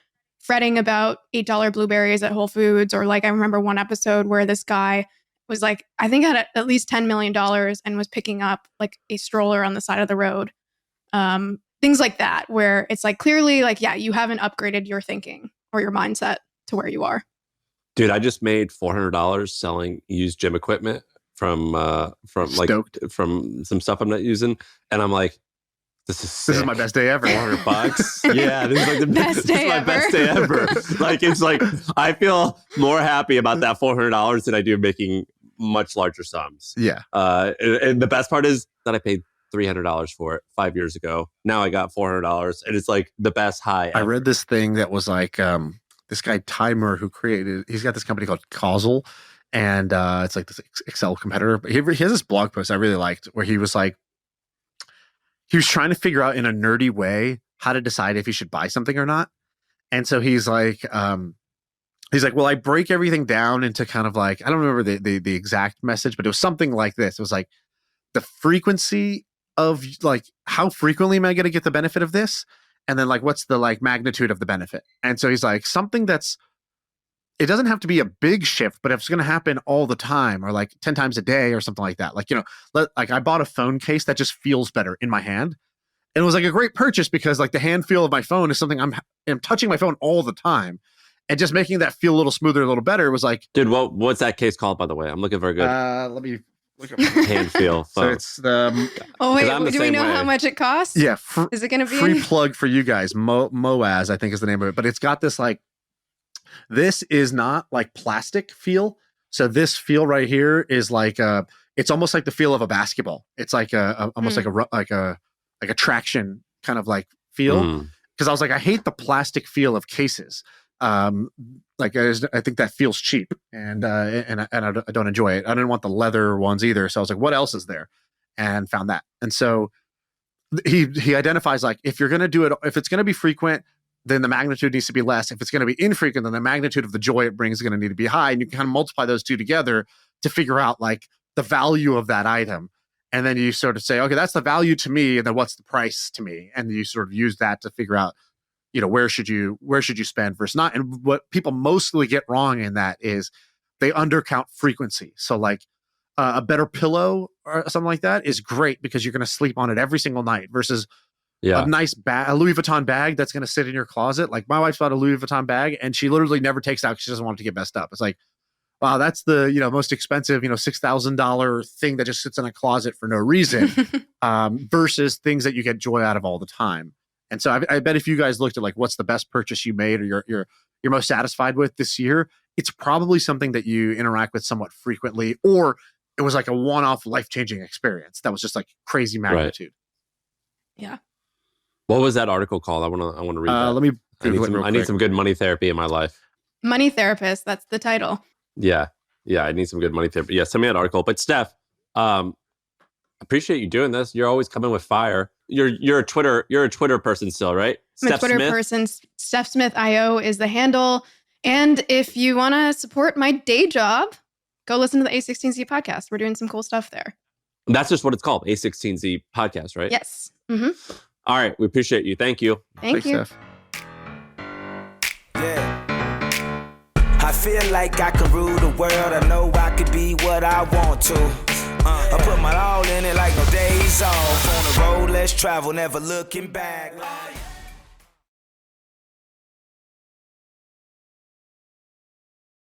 fretting about $8 blueberries at Whole Foods, or like I remember one episode where this guy was like, I think had at least $10 million and was picking up like a stroller on the side of the road. Things like that, where it's like clearly like, yeah, you haven't upgraded your thinking or your mindset to where you are. Dude, I just made $400 selling used gym equipment from some stuff I'm not using, and I'm like, this is my best day ever. $400. Yeah, this is like the best day ever. Best day ever. Like, it's like I feel more happy about that $400 than I do making much larger sums. Yeah. And the best part is that I paid $300 for it 5 years ago. Now I got $400, and it's like the best high ever. I read this thing that was like this guy Timer who he's got this company called Causal, and it's like this Excel competitor. But he has this blog post I really liked where he was like, he was trying to figure out in a nerdy way how to decide if he should buy something or not. And so he's like, well, I break everything down into kind of like, I don't remember the exact message, but it was something like this. It was like the frequency of like, how frequently am I going to get the benefit of this? And then like, what's the like magnitude of the benefit? And so he's like, something it doesn't have to be a big shift, but if it's going to happen all the time or like 10 times a day or something like that, like, like I bought a phone case that just feels better in my hand. And it was like a great purchase because like the hand feel of my phone is something I'm touching my phone all the time, and just making that feel a little smoother, a little better was like, dude, what's that case called, by the way? I'm looking for a good let me look up hand feel. So it's the oh wait, do we know how much it costs? Yeah. Is it going to be free plug for you guys? Moaz, I think is the name of it, but it's got this like, this is not like plastic feel. So this feel right here is like it's almost like the feel of a basketball. It's like almost like a traction kind of like feel. Because I was like, I hate the plastic feel of cases. Like I think that feels cheap, and I don't enjoy it. I didn't want the leather ones either. So I was like, what else is there? And found that. And so he identifies like, if you're going to do it, if it's going to be frequent, then the magnitude needs to be less. If it's going to be infrequent, then the magnitude of the joy it brings is going to need to be high. And you can kind of multiply those two together to figure out like the value of that item. And then you sort of say, okay, that's the value to me. And then what's the price to me? And you sort of use that to figure out, where should you spend versus not. And what people mostly get wrong in that is they undercount frequency. So like a better pillow or something like that is great because you're going to sleep on it every single night versus a nice a Louis Vuitton bag that's going to sit in your closet. Like my wife's bought a Louis Vuitton bag and she literally never takes it out because she doesn't want it to get messed up. It's like, wow, that's the most expensive $6,000 thing that just sits in a closet for no reason, versus things that you get joy out of all the time. And so I bet if you guys looked at like what's the best purchase you made or you're most satisfied with this year, it's probably something that you interact with somewhat frequently, or it was like a one-off life-changing experience that was just like crazy magnitude. Right. Yeah. What was that article called? I want to read that. Let me. I need some good money therapy in my life. Money therapist. That's the title. Yeah. I need some good money therapy. Yeah, send me an article. But Steph, appreciate you doing this. You're always coming with fire. You're a Twitter person still, right? I'm a Twitter person. Steph Smith IO is the handle. And if you want to support my day job, go listen to the A16Z podcast. We're doing some cool stuff there. That's just what it's called, A16Z podcast, right? Yes. Mm-hmm. All right. We appreciate you. Thank you. Thank you. Steph. Yeah. I feel like I can rule the world. I know I could be what I want to. I put my all in it like no days off. On the road, let's travel, never looking back.